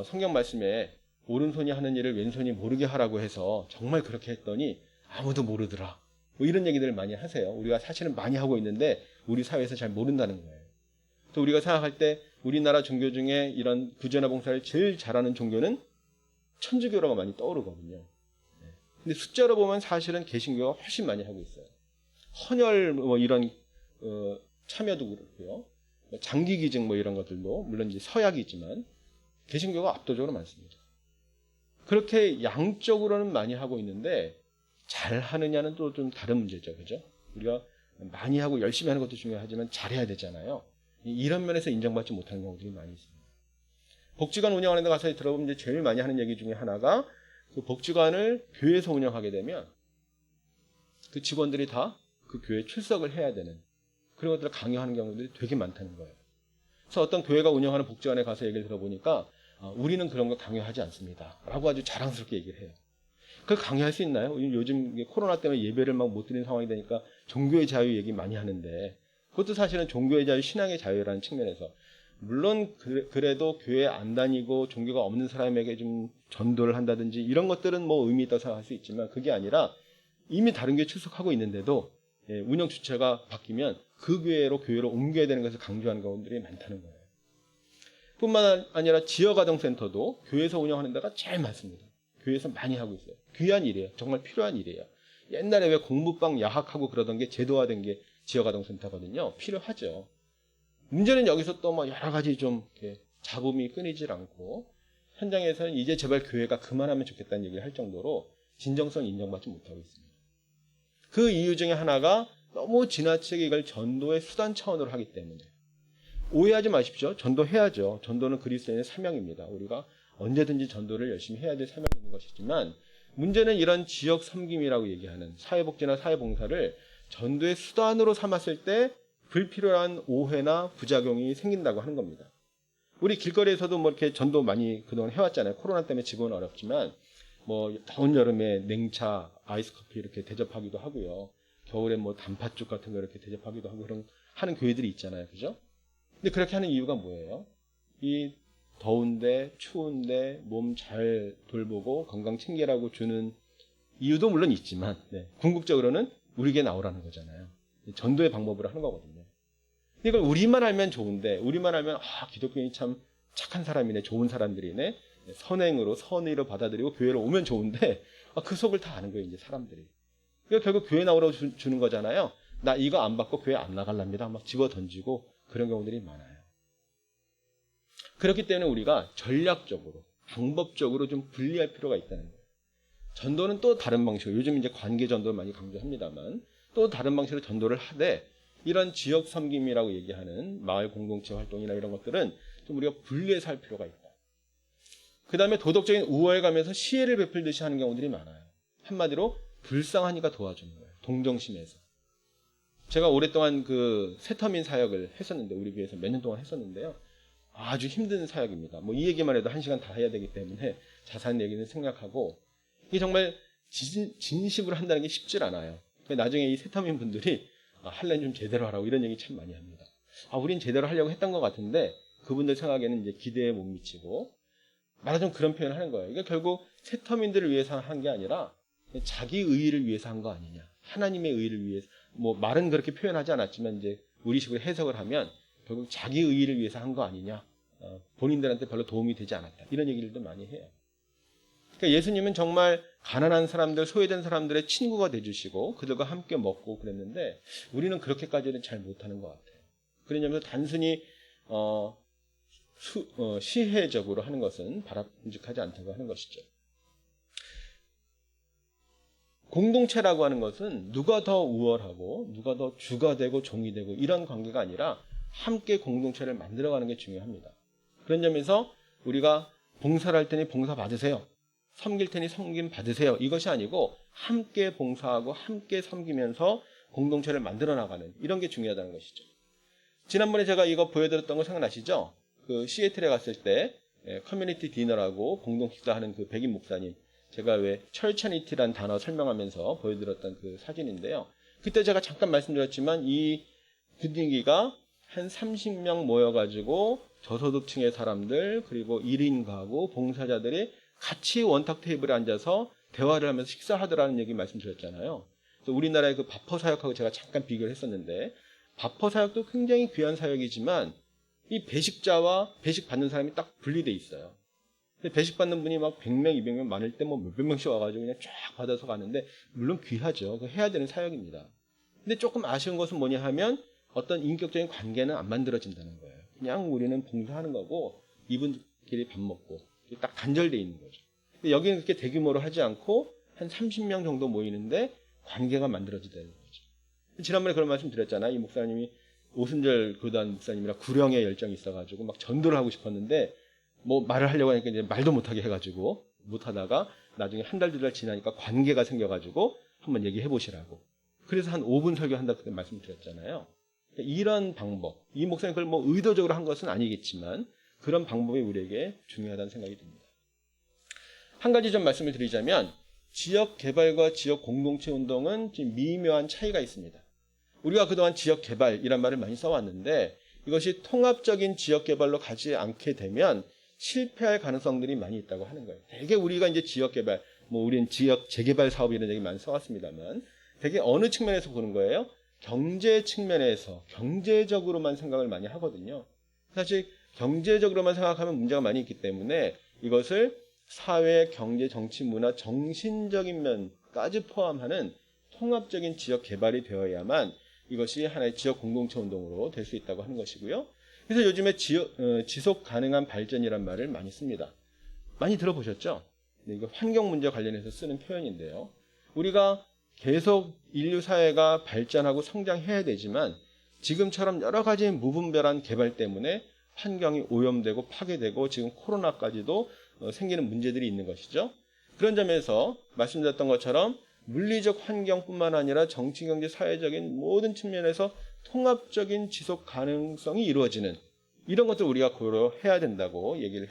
성경 말씀에 오른손이 하는 일을 왼손이 모르게 하라고 해서 정말 그렇게 했더니 아무도 모르더라. 뭐 이런 얘기들을 많이 하세요. 우리가 사실은 많이 하고 있는데 우리 사회에서 잘 모른다는 거예요. 또 우리가 생각할 때 우리나라 종교 중에 이런 구제나 봉사를 제일 잘하는 종교는 천주교라고 많이 떠오르거든요. 근데 숫자로 보면 사실은 개신교가 훨씬 많이 하고 있어요. 헌혈 뭐 이런 참여도 그렇고요. 장기기증 뭐 이런 것들도 물론 이제 서약이 있지만 개신교가 압도적으로 많습니다. 그렇게 양적으로는 많이 하고 있는데 잘 하느냐는 또 좀 다른 문제죠. 그죠? 우리가 많이 하고 열심히 하는 것도 중요하지만 잘해야 되잖아요. 이런 면에서 인정받지 못하는 경우들이 많이 있습니다. 복지관 운영하는 데 가서 들어보면 이제 제일 많이 하는 얘기 중에 하나가 그 복지관을 교회에서 운영하게 되면 그 직원들이 다 그 교회에 출석을 해야 되는 그런 것들을 강요하는 경우들이 되게 많다는 거예요. 그래서 어떤 교회가 운영하는 복지관에 가서 얘기를 들어보니까 우리는 그런 거 강요하지 않습니다. 라고 아주 자랑스럽게 얘기를 해요. 그걸 강요할 수 있나요? 요즘 코로나 때문에 예배를 막 못 드리는 상황이 되니까 종교의 자유 얘기 많이 하는데 그것도 사실은 종교의 자유, 신앙의 자유라는 측면에서 물론 그래도 교회 안 다니고 종교가 없는 사람에게 좀 전도를 한다든지 이런 것들은 뭐 의미 있다고 생각할 수 있지만 그게 아니라 이미 다른 교회 출석하고 있는데도 운영 주체가 바뀌면 그 교회로 옮겨야 되는 것을 강조하는 경우들이 많다는 거예요. 뿐만 아니라 지역아동센터도 교회에서 운영하는 데가 제일 많습니다. 교회에서 많이 하고 있어요. 귀한 일이에요. 정말 필요한 일이에요. 옛날에 왜 공부방 야학하고 그러던 게 제도화된 게 지역아동센터거든요. 필요하죠. 문제는 여기서 또 뭐 여러 가지 좀 잡음이 끊이질 않고 현장에서는 이제 제발 교회가 그만하면 좋겠다는 얘기를 할 정도로 진정성 인정받지 못하고 있습니다. 그 이유 중에 하나가 너무 지나치게 이걸 전도의 수단 차원으로 하기 때문에 오해하지 마십시오. 전도해야죠. 전도는 그리스도인의 사명입니다. 우리가 언제든지 전도를 열심히 해야 될 사명이 있는 것이지만 문제는 이런 지역 섬김이라고 얘기하는 사회복지나 사회봉사를 전도의 수단으로 삼았을 때 불필요한 오해나 부작용이 생긴다고 하는 겁니다. 우리 길거리에서도 뭐 이렇게 전도 많이 그동안 해왔잖아요. 코로나 때문에 지금은 어렵지만 뭐 더운 여름에 냉차, 아이스 커피 이렇게 대접하기도 하고요. 겨울에 뭐 단팥죽 같은 거 이렇게 대접하기도 하고 그런 하는 교회들이 있잖아요. 그죠? 근데 그렇게 하는 이유가 뭐예요? 이 더운데 추운데 몸 잘 돌보고 건강 챙기라고 주는 이유도 물론 있지만 궁극적으로는 우리에게 나오라는 거잖아요. 전도의 방법으로 하는 거거든요. 이걸 우리만 알면 좋은데 우리만 알면 기독교인이 참 착한 사람이네, 좋은 사람들이네, 선행으로 선의로 받아들이고 교회로 오면 좋은데 그 속을 다 아는 거예요, 이제 사람들이. 그러니까 결국 교회 나오라고 주는 거잖아요. 나 이거 안 받고 교회 안 나갈랍니다. 막 집어 던지고 그런 경우들이 많아요. 그렇기 때문에 우리가 전략적으로, 방법적으로 좀 분리할 필요가 있다는 거예요. 전도는 또 다른 방식으로, 요즘 이제 관계 전도를 많이 강조합니다만, 또 다른 방식으로 전도를 하되, 이런 지역 섬김이라고 얘기하는 마을 공동체 활동이나 이런 것들은 좀 우리가 분리해서 할 필요가 있다. 그 다음에 도덕적인 우월감에서 시혜를 베풀듯이 하는 경우들이 많아요. 한마디로 불쌍하니까 도와주는 거예요. 동정심에서. 제가 오랫동안 그 세터민 사역을 했었는데, 우리 교회에서 몇 년 동안 했었는데요. 아주 힘든 사역입니다. 뭐 이 얘기만 해도 1시간 다 해야 되기 때문에 자세한 얘기는 생략하고, 이게 정말 진심으로 한다는 게 쉽질 않아요. 나중에 이 세터민 분들이 할래는 좀 제대로 하라고 이런 얘기 참 많이 합니다. 우린 제대로 하려고 했던 것 같은데 그분들 생각에는 이제 기대에 못 미치고, 말하자면 그런 표현을 하는 거예요. 그러니까 결국 세터민들을 위해서 한 게 아니라 자기 의의를 위해서 한 거 아니냐. 하나님의 의의를 위해서, 뭐 말은 그렇게 표현하지 않았지만 이제 우리식으로 해석을 하면 결국 자기 의의를 위해서 한 거 아니냐. 본인들한테 별로 도움이 되지 않았다. 이런 얘기들도 많이 해요. 그러니까 예수님은 정말 가난한 사람들, 소외된 사람들의 친구가 돼주시고 그들과 함께 먹고 그랬는데 우리는 그렇게까지는 잘 못하는 것 같아요. 그러냐면 단순히 시혜적으로 하는 것은 바람직하지 않다고 하는 것이죠. 공동체라고 하는 것은 누가 더 우월하고 누가 더 주가 되고 종이 되고 이런 관계가 아니라 함께 공동체를 만들어가는 게 중요합니다. 그런 점에서 우리가 봉사를 할 테니 봉사 받으세요. 섬길 테니 섬김 받으세요. 이것이 아니고 함께 봉사하고 함께 섬기면서 공동체를 만들어 나가는 이런 게 중요하다는 것이죠. 지난번에 제가 이거 보여드렸던 거 생각나시죠? 그 시애틀에 갔을 때 커뮤니티 디너라고 공동 식사하는 그 백인 목사님, 제가 왜 철차니티란 단어 설명하면서 보여드렸던 그 사진인데요. 그때 제가 잠깐 말씀드렸지만 이 분위기가 한 30명 모여가지고 저소득층의 사람들 그리고 1인 가구 봉사자들이 같이 원탁 테이블에 앉아서 대화를 하면서 식사하더라는 얘기 말씀드렸잖아요. 그래서 우리나라의 그 바퍼 사역하고 제가 잠깐 비교를 했었는데, 바퍼 사역도 굉장히 귀한 사역이지만 이 배식자와 배식 받는 사람이 딱 분리돼 있어요. 배식 받는 분이 막 100명, 200명 많을 때 뭐 몇백 명씩 와가지고 그냥 쫙 받아서 가는데, 물론 귀하죠. 그거 해야 되는 사역입니다. 근데 조금 아쉬운 것은 뭐냐 하면 어떤 인격적인 관계는 안 만들어진다는 거예요. 그냥 우리는 봉사하는 거고 이분들끼리 밥 먹고 딱 단절돼 있는 거죠. 여기는 그렇게 대규모로 하지 않고 한 30명 정도 모이는데 관계가 만들어지다는 거죠. 지난번에 그런 말씀 드렸잖아요. 이 목사님이 오순절 교단 목사님이라 구령에 열정이 있어가지고 막 전도를 하고 싶었는데 뭐 말을 하려고 하니까 이제 말도 못하게 해가지고 못하다가 나중에 한 달, 2달 지나니까 관계가 생겨가지고 한번 얘기해 보시라고. 그래서 한 5분 설교한다 그때 말씀드렸잖아요. 이런 방법, 이 목사님 그걸 뭐 의도적으로 한 것은 아니겠지만 그런 방법이 우리에게 중요하다는 생각이 듭니다. 한 가지 좀 말씀을 드리자면 지역 개발과 지역 공동체 운동은 좀 미묘한 차이가 있습니다. 우리가 그동안 지역 개발이란 말을 많이 써왔는데 이것이 통합적인 지역 개발로 가지 않게 되면 실패할 가능성들이 많이 있다고 하는 거예요. 되게 우리가 이제 지역 개발, 뭐 우리는 지역 재개발 사업 이런 얘기 많이 써왔습니다만 되게 어느 측면에서 보는 거예요? 경제 측면에서 경제적으로만 생각을 많이 하거든요. 사실 경제적으로만 생각하면 문제가 많이 있기 때문에 이것을 사회, 경제, 정치, 문화, 정신적인 면까지 포함하는 통합적인 지역 개발이 되어야만 이것이 하나의 지역 공동체 운동으로 될 수 있다고 하는 것이고요. 그래서 요즘에 지속 가능한 발전이란 말을 많이 씁니다. 많이 들어보셨죠? 이거 환경 문제 관련해서 쓰는 표현인데요. 우리가 계속 인류 사회가 발전하고 성장해야 되지만 지금처럼 여러 가지 무분별한 개발 때문에 환경이 오염되고 파괴되고 지금 코로나까지도 생기는 문제들이 있는 것이죠. 그런 점에서 말씀드렸던 것처럼 물리적 환경뿐만 아니라 정치, 경제, 사회적인 모든 측면에서 통합적인 지속 가능성이 이루어지는 이런 것들 우리가 고려해야 된다고 얘기를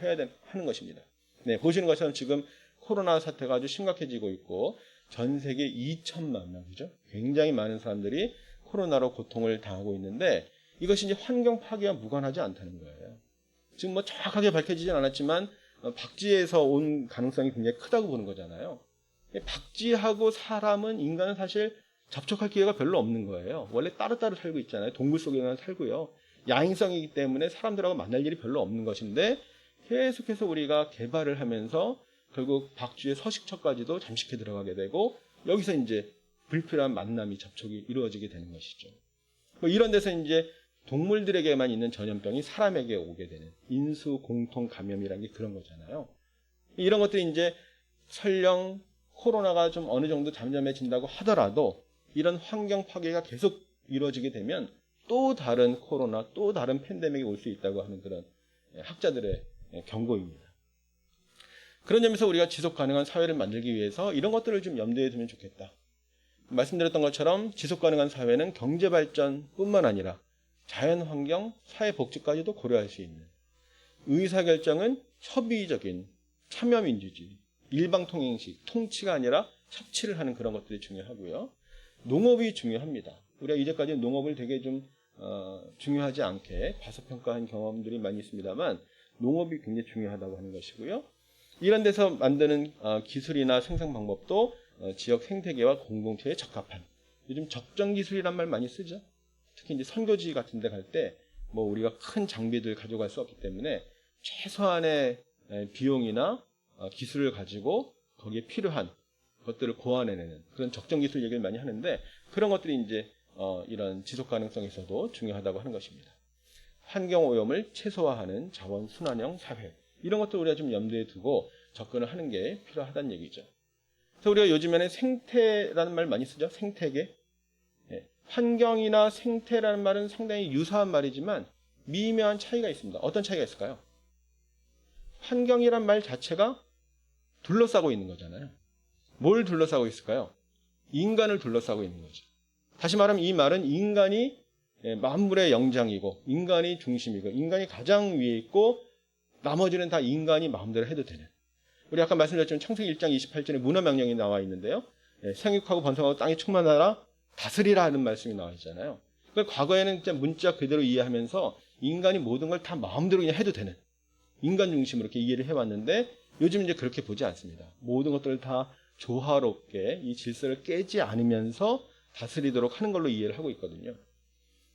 하는 것입니다. 네, 보시는 것처럼 지금 코로나 사태가 아주 심각해지고 있고 전 세계 2천만 명이죠. 굉장히 많은 사람들이 코로나로 고통을 당하고 있는데 이것이 이제 환경 파괴와 무관하지 않다는 거예요. 지금 뭐 정확하게 밝혀지진 않았지만 박쥐에서 온 가능성이 굉장히 크다고 보는 거잖아요. 박쥐하고 사람은 인간은 사실 접촉할 기회가 별로 없는 거예요. 원래 따로따로 살고 있잖아요. 동굴 속에만 살고요. 야행성이기 때문에 사람들하고 만날 일이 별로 없는 것인데 계속해서 우리가 개발을 하면서 결국 박쥐의 서식처까지도 잠식해 들어가게 되고 여기서 이제 불필요한 만남이 접촉이 이루어지게 되는 것이죠. 뭐 이런 데서 이제 동물들에게만 있는 전염병이 사람에게 오게 되는 인수 공통 감염이라는 게 그런 거잖아요. 이런 것들이 이제 설령 코로나가 좀 어느 정도 잠잠해진다고 하더라도 이런 환경 파괴가 계속 이루어지게 되면 또 다른 코로나, 또 다른 팬데믹이 올 수 있다고 하는 그런 학자들의 경고입니다. 그런 점에서 우리가 지속 가능한 사회를 만들기 위해서 이런 것들을 좀 염두에 두면 좋겠다. 말씀드렸던 것처럼 지속 가능한 사회는 경제 발전뿐만 아니라 자연 환경, 사회 복지까지도 고려할 수 있는 의사결정은 협의적인 참여민주주의, 일방통행식, 통치가 아니라 협치를 하는 그런 것들이 중요하고요. 농업이 중요합니다. 우리가 이제까지 농업을 되게 좀 중요하지 않게 과소평가한 경험들이 많이 있습니다만 농업이 굉장히 중요하다고 하는 것이고요. 이런 데서 만드는 기술이나 생산 방법도 지역 생태계와 공동체에 적합한 요즘 적정기술이란 말 많이 쓰죠. 특히 이제 선교지 같은 데 갈 때 뭐 우리가 큰 장비들 가져갈 수 없기 때문에 최소한의 비용이나 기술을 가지고 거기에 필요한 것들을 고안해내는 그런 적정기술 얘기를 많이 하는데 그런 것들이 이제 이런 지속 가능성에서도 중요하다고 하는 것입니다. 환경오염을 최소화하는 자원순환형 사회 이런 것도 우리가 좀 염두에 두고 접근을 하는 게 필요하다는 얘기죠. 그래서 우리가 요즘에는 생태라는 말 많이 쓰죠. 생태계. 환경이나 생태라는 말은 상당히 유사한 말이지만 미묘한 차이가 있습니다. 어떤 차이가 있을까요? 환경이란 말 자체가 둘러싸고 있는 거잖아요. 뭘 둘러싸고 있을까요? 인간을 둘러싸고 있는 거죠. 다시 말하면 이 말은 인간이 만물의 영장이고 인간이 중심이고 인간이 가장 위에 있고 나머지는 다 인간이 마음대로 해도 되는. 우리 아까 말씀드렸지만 창세기 1장 28절에 문화명령이 나와 있는데요. 생육하고 번성하고 땅이 충만하라 다스리라 하는 말씀이 나와 있잖아요. 그러니까 과거에는 진짜 문자 그대로 이해하면서 인간이 모든 걸 다 마음대로 그냥 해도 되는 인간 중심으로 이렇게 이해를 해왔는데 요즘 이제 그렇게 보지 않습니다. 모든 것들을 다 조화롭게 이 질서를 깨지 않으면서 다스리도록 하는 걸로 이해를 하고 있거든요.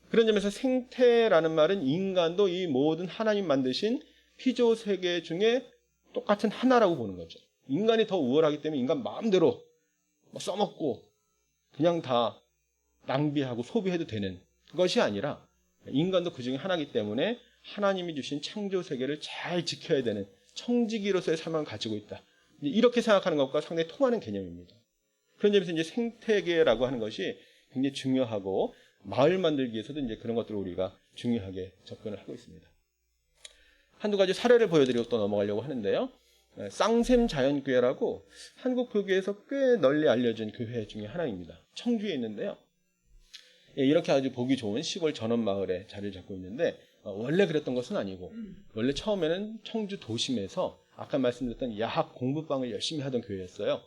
그런 점에서 생태라는 말은 인간도 이 모든 하나님 만드신 피조 세계 중에 똑같은 하나라고 보는 거죠. 인간이 더 우월하기 때문에 인간 마음대로 써먹고 그냥 다 낭비하고 소비해도 되는 것이 아니라 인간도 그 중에 하나이기 때문에 하나님이 주신 창조 세계를 잘 지켜야 되는 청지기로서의 삶을 가지고 있다. 이렇게 생각하는 것과 상당히 통하는 개념입니다. 그런 점에서 이제 생태계라고 하는 것이 굉장히 중요하고 마을 만들기 위해서도 이제 그런 것들을 우리가 중요하게 접근을 하고 있습니다. 한두 가지 사례를 보여드리고 또 넘어가려고 하는데요. 쌍샘 자연교회라고 한국 교계에서 꽤 널리 알려진 교회 중에 하나입니다. 청주에 있는데요. 이렇게 아주 보기 좋은 시골 전원마을에 자리를 잡고 있는데 원래 그랬던 것은 아니고 원래 처음에는 청주 도심에서 아까 말씀드렸던 야학 공부방을 열심히 하던 교회였어요.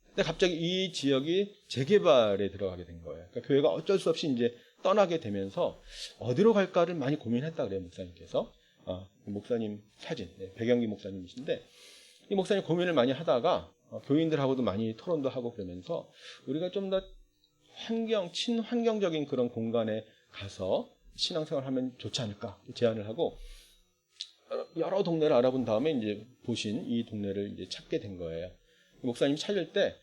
근데 갑자기 이 지역이 재개발에 들어가게 된 거예요. 그러니까 교회가 어쩔 수 없이 이제 떠나게 되면서 어디로 갈까를 많이 고민했다 그래요, 목사님께서. 목사님 사진, 백영기 목사님이신데 이 목사님 고민을 많이 하다가 교인들하고도 많이 토론도 하고 그러면서 우리가 좀 더 친환경적인 그런 공간에 가서 신앙생활을 하면 좋지 않을까 제안을 하고 여러 동네를 알아본 다음에 이제 보신 이 동네를 이제 찾게 된 거예요. 목사님 찾을 때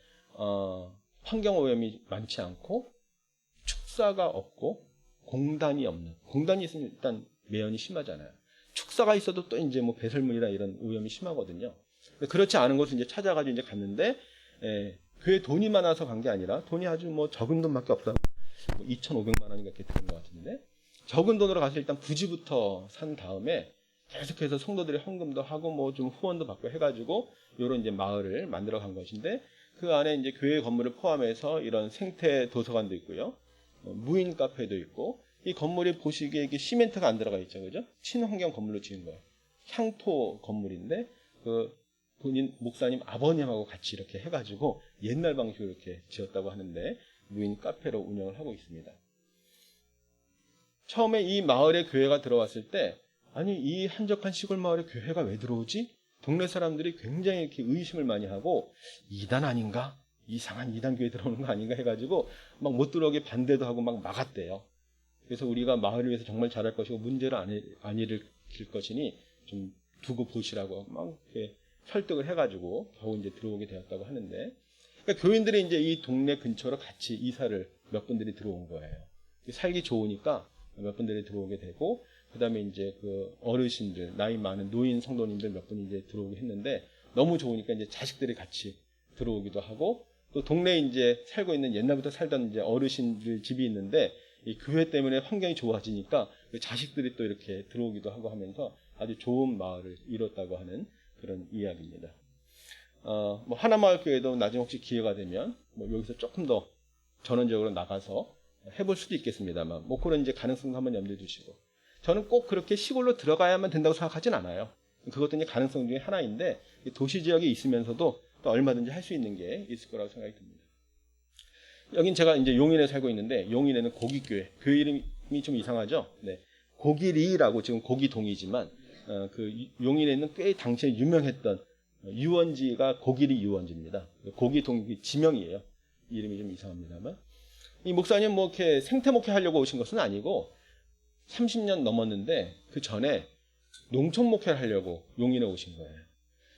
환경 오염이 많지 않고 축사가 없고 공단이 없는 공단이 있으면 일단 매연이 심하잖아요. 축사가 있어도 또 이제 뭐 배설물이나 이런 오염이 심하거든요. 그렇지 않은 곳을 이제 찾아가지고 이제 갔는데 교회 돈이 많아서 간 게 아니라 돈이 아주 뭐 적은 돈밖에 없다. 뭐 2,500만 원인가 이렇게 드는 것 같은데 적은 돈으로 가서 일단 부지부터 산 다음에 계속해서 성도들이 헌금도 하고 뭐 좀 후원도 받고 해가지고 이런 이제 마을을 만들어 간 것인데 그 안에 이제 교회 건물을 포함해서 이런 생태 도서관도 있고요, 무인 카페도 있고 이 건물이 보시기에 이게 시멘트가 안 들어가 있죠, 그죠? 친환경 건물로 지은 거예요. 향토 건물인데 그 본인 목사님 아버님하고 같이 이렇게 해가지고 옛날 방식으로 이렇게 지었다고 하는데 무인 카페로 운영을 하고 있습니다. 처음에 이 마을에 교회가 들어왔을 때 아니 이 한적한 시골 마을에 교회가 왜 들어오지? 동네 사람들이 굉장히 이렇게 의심을 많이 하고 이단 아닌가? 이상한 이단 교회 들어오는 거 아닌가 해가지고 막 못 들어오게 반대도 하고 막 막았대요. 그래서 우리가 마을을 위해서 정말 잘할 것이고 문제를 안 일으킬 것이니 좀 두고 보시라고 막 이렇게 설득을 해가지고 겨우 이제 들어오게 되었다고 하는데, 그러니까 교인들이 이제 이 동네 근처로 같이 이사를 몇 분들이 들어온 거예요. 살기 좋으니까 몇 분들이 들어오게 되고, 그 다음에 이제 그 어르신들, 나이 많은 노인 성도님들 몇 분이 이제 들어오게 했는데, 너무 좋으니까 이제 자식들이 같이 들어오기도 하고, 또 동네에 이제 살고 있는 옛날부터 살던 이제 어르신들 집이 있는데, 이 교회 때문에 환경이 좋아지니까 그 자식들이 또 이렇게 들어오기도 하고 하면서 아주 좋은 마을을 이뤘다고 하는 그런 이야기입니다. 뭐 하나마을교회도 나중에 혹시 기회가 되면 뭐 여기서 조금 더 전원적으로 나가서 해볼 수도 있겠습니다만, 뭐 그런 이제 가능성도 한번 염두에 두시고, 저는 꼭 그렇게 시골로 들어가야만 된다고 생각하진 않아요. 그것도 이제 가능성 중에 하나인데, 도시 지역에 있으면서도 또 얼마든지 할 수 있는 게 있을 거라고 생각이 듭니다. 여긴 제가 이제 용인에 살고 있는데, 용인에는 고기교회, 교회 이름이 좀 이상하죠? 네. 고기리라고 지금 고기동이지만, 그 용인에 있는 꽤 당시에 유명했던 유원지가 고기리 유원지입니다. 고기동 지명이에요. 이름이 좀 이상합니다만. 이 목사님 뭐 이렇게 생태 목회하려고 오신 것은 아니고 30년 넘었는데 그 전에 농촌 목회를 하려고 용인에 오신 거예요.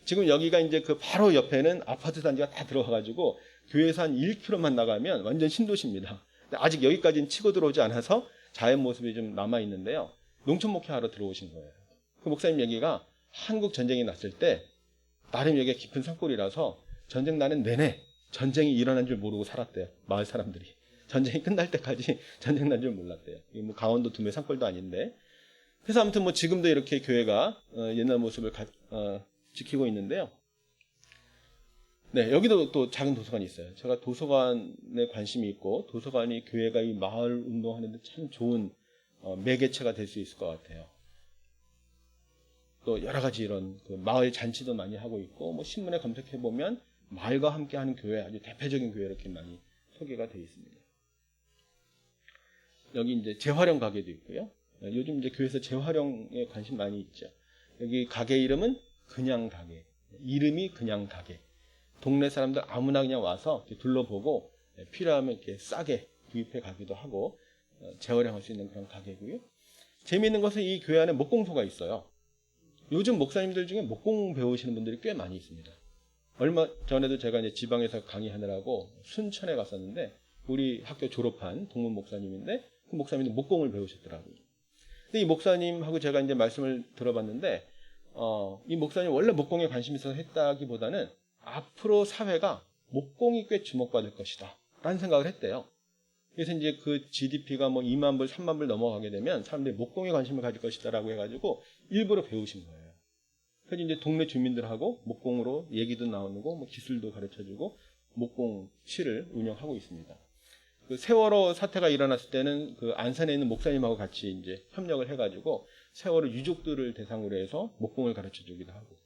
지금 여기가 이제 그 바로 옆에는 아파트 단지가 다 들어가가지고 교회에서 한 1km만 나가면 완전 신도시입니다. 아직 여기까지는 치고 들어오지 않아서 자연 모습이 좀 남아 있는데요. 농촌 목회하러 들어오신 거예요. 그 목사님 얘기가 한국 전쟁이 났을 때 나름 여기가 깊은 산골이라서 전쟁 나는 내내 전쟁이 일어난 줄 모르고 살았대요. 마을 사람들이. 전쟁이 끝날 때까지 전쟁 난 줄 몰랐대요. 이게 뭐 강원도 두메 산골도 아닌데. 그래서 아무튼 뭐 지금도 이렇게 교회가 옛날 모습을 지키고 있는데요. 네, 여기도 또 작은 도서관이 있어요. 제가 도서관에 관심이 있고 도서관이 교회가 이 마을 운동하는데 참 좋은 매개체가 될 수 있을 것 같아요. 또 여러 가지 이런 그 마을 잔치도 많이 하고 있고, 뭐 신문에 검색해 보면 마을과 함께하는 교회, 아주 대표적인 교회 이렇게 많이 소개가 되어 있습니다. 여기 이제 재활용 가게도 있고요. 요즘 이제 교회에서 재활용에 관심 많이 있죠. 여기 가게 이름은 그냥 가게, 이름이 그냥 가게. 동네 사람들 아무나 그냥 와서 둘러보고 필요하면 이렇게 싸게 구입해 가기도 하고 재활용할 수 있는 그런 가게고요. 재미있는 것은 이 교회 안에 목공소가 있어요. 요즘 목사님들 중에 목공 배우시는 분들이 꽤 많이 있습니다. 얼마 전에도 제가 이제 지방에서 강의하느라고 순천에 갔었는데, 우리 학교 졸업한 동문 목사님인데 그 목사님도 목공을 배우셨더라고요. 근데 이 목사님하고 제가 이제 말씀을 들어봤는데, 이 목사님 원래 목공에 관심이 있어서 했다기보다는 앞으로 사회가 목공이 꽤 주목받을 것이다 라는 생각을 했대요. 그래서 이제 그 GDP가 뭐 2만 불, 3만 불 넘어가게 되면 사람들이 목공에 관심을 가질 것이다라고 해가지고 일부러 배우신 거예요. 그래서 이제 동네 주민들하고 목공으로 얘기도 나누고 뭐 기술도 가르쳐주고 목공실을 운영하고 있습니다. 그 세월호 사태가 일어났을 때는 그 안산에 있는 목사님하고 같이 이제 협력을 해가지고 세월호 유족들을 대상으로 해서 목공을 가르쳐주기도 하고,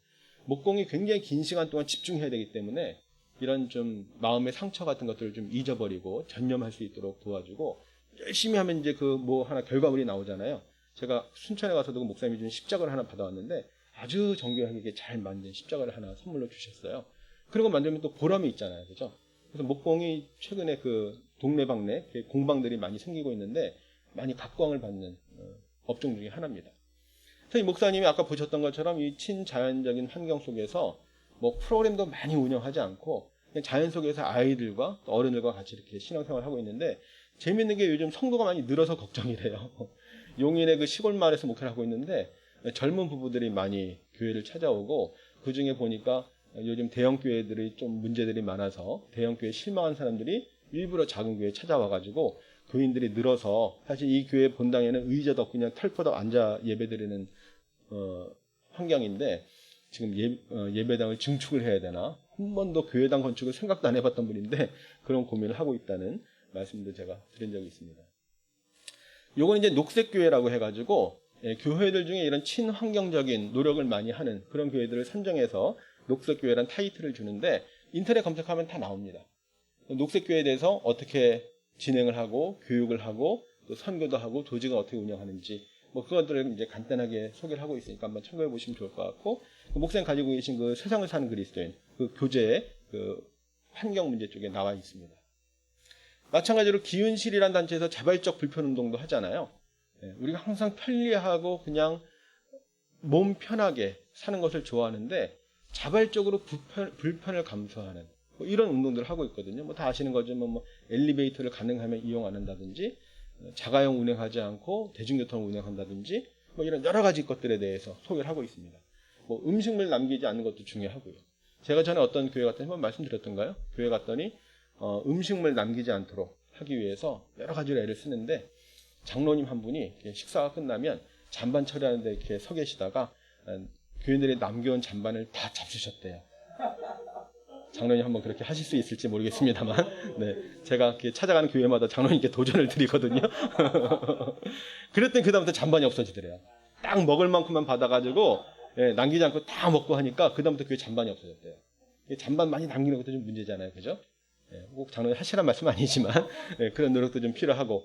목공이 굉장히 긴 시간 동안 집중해야 되기 때문에 이런 좀 마음의 상처 같은 것들을 좀 잊어버리고 전념할 수 있도록 도와주고, 열심히 하면 이제 그 뭐 하나 결과물이 나오잖아요. 제가 순천에 가서도 그 목사님이 준 십자가를 하나 받아왔는데 아주 정교하게 잘 만든 십자가를 하나 선물로 주셨어요. 그리고 만들면 또 보람이 있잖아요. 그죠? 그래서 목공이 최근에 그 동네방네 공방들이 많이 생기고 있는데 많이 각광을 받는 업종 중에 하나입니다. 그래서 이 목사님이 아까 보셨던 것처럼 이 친자연적인 환경 속에서 뭐 프로그램도 많이 운영하지 않고 그냥 자연 속에서 아이들과 또 어른들과 같이 이렇게 신앙생활을 하고 있는데, 재밌는 게 요즘 성도가 많이 늘어서 걱정이래요. 용인의 그 시골 마을에서 목회를 하고 있는데 젊은 부부들이 많이 교회를 찾아오고, 그 중에 보니까 요즘 대형 교회들이 좀 문제들이 많아서 대형 교회 실망한 사람들이 일부러 작은 교회에 찾아와가지고 교인들이 늘어서, 사실 이 교회 본당에는 의자도 없고 그냥 털퍼덕 앉아 예배드리는 환경인데 지금 예배당을 증축을 해야 되나, 한 번도 교회당 건축을 생각도 안 해봤던 분인데 그런 고민을 하고 있다는 말씀도 제가 드린 적이 있습니다. 요건 이제 녹색교회라고 해가지고 교회들 중에 이런 친환경적인 노력을 많이 하는 그런 교회들을 선정해서 녹색교회란 타이틀을 주는데, 인터넷 검색하면 다 나옵니다. 녹색교회에 대해서 어떻게 진행을 하고 교육을 하고 또 선교도 하고 조직을 어떻게 운영하는지 뭐 그것들을 이제 간단하게 소개를 하고 있으니까 한번 참고해 보시면 좋을 것 같고, 그 목사님 가지고 계신 그 세상을 사는 그리스도인 그 교재의 그 환경 문제 쪽에 나와 있습니다. 마찬가지로 기운실이라는 단체에서 자발적 불편 운동도 하잖아요. 우리가 항상 편리하고 그냥 몸 편하게 사는 것을 좋아하는데 자발적으로 불편을 감수하는 뭐 이런 운동들을 하고 있거든요. 뭐 다 아시는 거지만 뭐 엘리베이터를 가능하면 이용 안 한다든지, 자가용 운행하지 않고 대중교통을 운행한다든지, 뭐 이런 여러 가지 것들에 대해서 소개를 하고 있습니다. 뭐 음식물 남기지 않는 것도 중요하고요. 제가 전에 어떤 교회 갔더니 한번 말씀드렸던가요? 교회 갔더니 음식물 남기지 않도록 하기 위해서 여러 가지로 애를 쓰는데, 장로님 한 분이 식사가 끝나면 잔반 처리하는데 이렇게 서 계시다가 교인들이 남겨온 잔반을 다 잡수셨대요. 장로님 한번 그렇게 하실 수 있을지 모르겠습니다만, 네, 제가 이렇게 찾아가는 교회마다 장로님께 도전을 드리거든요. 그랬더니 그다음부터 잔반이 없어지더래요. 딱 먹을 만큼만 받아가지고 남기지 않고 다 먹고 하니까 그다음부터 교회 잔반이 없어졌대요. 잔반 많이 남기는 것도 좀 문제잖아요, 그죠? 꼭 장로님 하시란 말씀은 아니지만 그런 노력도 좀 필요하고,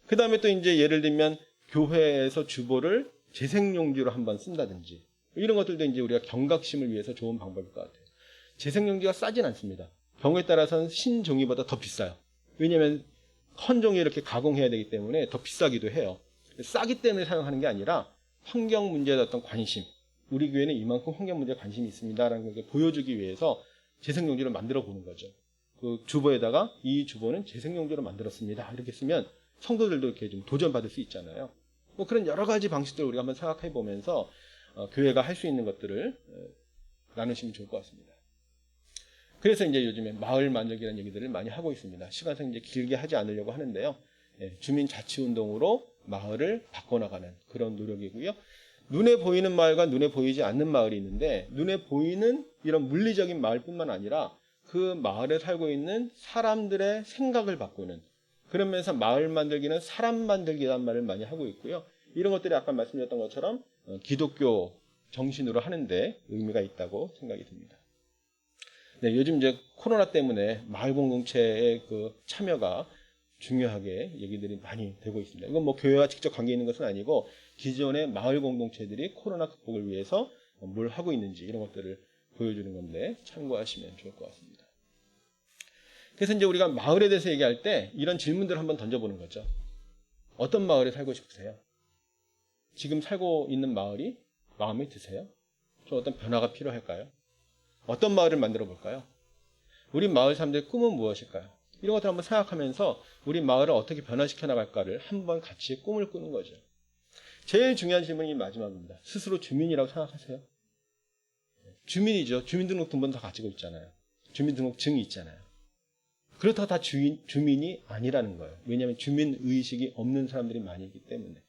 그 다음에 또 이제 예를 들면 교회에서 주보를 재생용지로 한번 쓴다든지 이런 것들도 이제 우리가 경각심을 위해서 좋은 방법일 것 같아요. 재생용지가 싸진 않습니다. 경우에 따라서는 신종이보다 더 비싸요. 왜냐하면 헌종이 이렇게 가공해야 되기 때문에 더 비싸기도 해요. 싸기 때문에 사용하는 게 아니라 환경 문제에 어떤 관심, 우리 교회는 이만큼 환경 문제에 관심이 있습니다라는 걸 보여주기 위해서 재생용지를 만들어 보는 거죠. 그 주보에다가 이 주보는 재생용지로 만들었습니다 이렇게 쓰면 성도들도 이렇게 좀 도전받을 수 있잖아요. 뭐 그런 여러 가지 방식들을 우리가 한번 생각해 보면서 교회가 할 수 있는 것들을 나누시면 좋을 것 같습니다. 그래서 이제 요즘에 마을 만들기라는 얘기들을 많이 하고 있습니다. 시간상 이제 길게 하지 않으려고 하는데요. 주민자치운동으로 마을을 바꿔나가는 그런 노력이고요. 눈에 보이는 마을과 눈에 보이지 않는 마을이 있는데, 눈에 보이는 이런 물리적인 마을뿐만 아니라 그 마을에 살고 있는 사람들의 생각을 바꾸는, 그러면서 마을 만들기는 사람 만들기라는 말을 많이 하고 있고요. 이런 것들이 아까 말씀드렸던 것처럼 기독교 정신으로 하는데 의미가 있다고 생각이 듭니다. 네, 요즘 이제 코로나 때문에 마을 공동체의 그 참여가 중요하게 얘기들이 많이 되고 있습니다. 이건 뭐 교회와 직접 관계 있는 것은 아니고 기존의 마을 공동체들이 코로나 극복을 위해서 뭘 하고 있는지 이런 것들을 보여주는 건데 참고하시면 좋을 것 같습니다. 그래서 이제 우리가 마을에 대해서 얘기할 때 이런 질문들을 한번 던져보는 거죠. 어떤 마을에 살고 싶으세요? 지금 살고 있는 마을이 마음에 드세요? 좀 어떤 변화가 필요할까요? 어떤 마을을 만들어 볼까요? 우리 마을 사람들의 꿈은 무엇일까요? 이런 것들 한번 생각하면서 우리 마을을 어떻게 변화시켜 나갈까를 한번 같이 꿈을 꾸는 거죠. 제일 중요한 질문이 마지막입니다. 스스로 주민이라고 생각하세요? 주민이죠. 주민등록등본 다 가지고 있잖아요. 주민등록증이 있잖아요. 그렇다고 다 주민이 아니라는 거예요. 왜냐하면 주민의식이 없는 사람들이 많이 있기 때문에.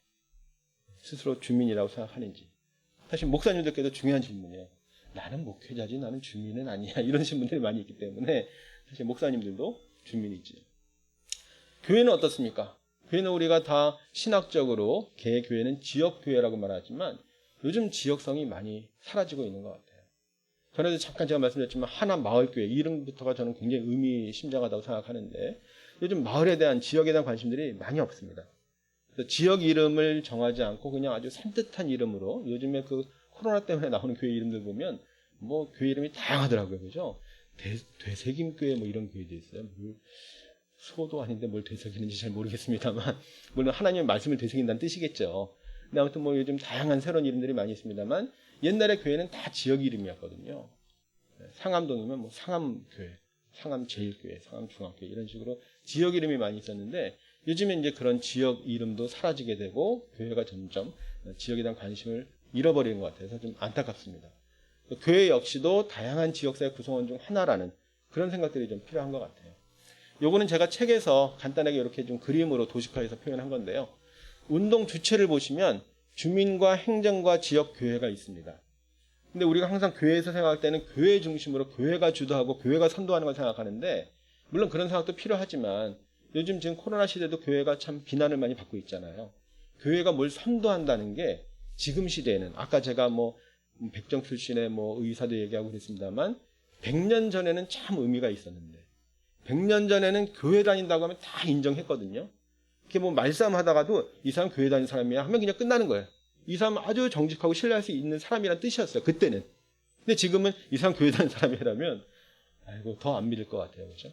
스스로 주민이라고 생각하는지. 사실 목사님들께도 중요한 질문이에요. 나는 목회자지 나는 주민은 아니야. 이런 분들이 많이 있기 때문에 사실 목사님들도 주민이지. 교회는 어떻습니까? 교회는 우리가 다 신학적으로 개교회는 지역교회라고 말하지만 요즘 지역성이 많이 사라지고 있는 것 같아요. 전에도 잠깐 제가 말씀드렸지만 하나 마을교회 이름부터가 저는 굉장히 의미심장하다고 생각하는데 요즘 마을에 대한 지역에 대한 관심들이 많이 없습니다. 그래서 지역 이름을 정하지 않고 그냥 아주 산뜻한 이름으로 요즘에 그 코로나 때문에 나오는 교회 이름들 보면 뭐 교회 이름이 다양하더라고요. 그죠? 되새김교회 뭐 이런 교회도 있어요. 소도 아닌데 뭘 되새기는지 잘 모르겠습니다만 물론 하나님의 말씀을 되새긴다는 뜻이겠죠. 근데 아무튼 뭐 요즘 다양한 새로운 이름들이 많이 있습니다만 옛날에 교회는 다 지역 이름이었거든요. 상암동이면 뭐 상암교회, 상암제일교회, 상암중앙교회 이런 식으로 지역 이름이 많이 있었는데 요즘에 이제 그런 지역 이름도 사라지게 되고 교회가 점점 지역에 대한 관심을 잃어버리는 것 같아서 좀 안타깝습니다. 교회 역시도 다양한 지역사회 구성원 중 하나라는 그런 생각들이 좀 필요한 것 같아요. 요거는 제가 책에서 간단하게 이렇게 좀 그림으로 도식화해서 표현한 건데요. 운동 주체를 보시면 주민과 행정과 지역 교회가 있습니다. 근데 우리가 항상 교회에서 생각할 때는 교회 중심으로 교회가 주도하고 교회가 선도하는 걸 생각하는데 물론 그런 생각도 필요하지만 요즘 지금 코로나 시대도 교회가 참 비난을 많이 받고 있잖아요. 교회가 뭘 선도한다는 게 지금 시대에는 아까 제가 뭐 백정 출신의 뭐 의사도 얘기하고 그랬습니다만 100년 전에는 참 의미가 있었는데 100년 전에는 교회 다닌다고 하면 다 인정했거든요. 이렇게 뭐 말싸움 하다가도 이 사람 교회 다니는 사람이야 하면 그냥 끝나는 거예요. 이 사람 아주 정직하고 신뢰할 수 있는 사람이란 뜻이었어요. 그때는. 근데 지금은 이 사람 교회 다니는 사람이라면 아이고 더 안 믿을 것 같아요. 그렇죠?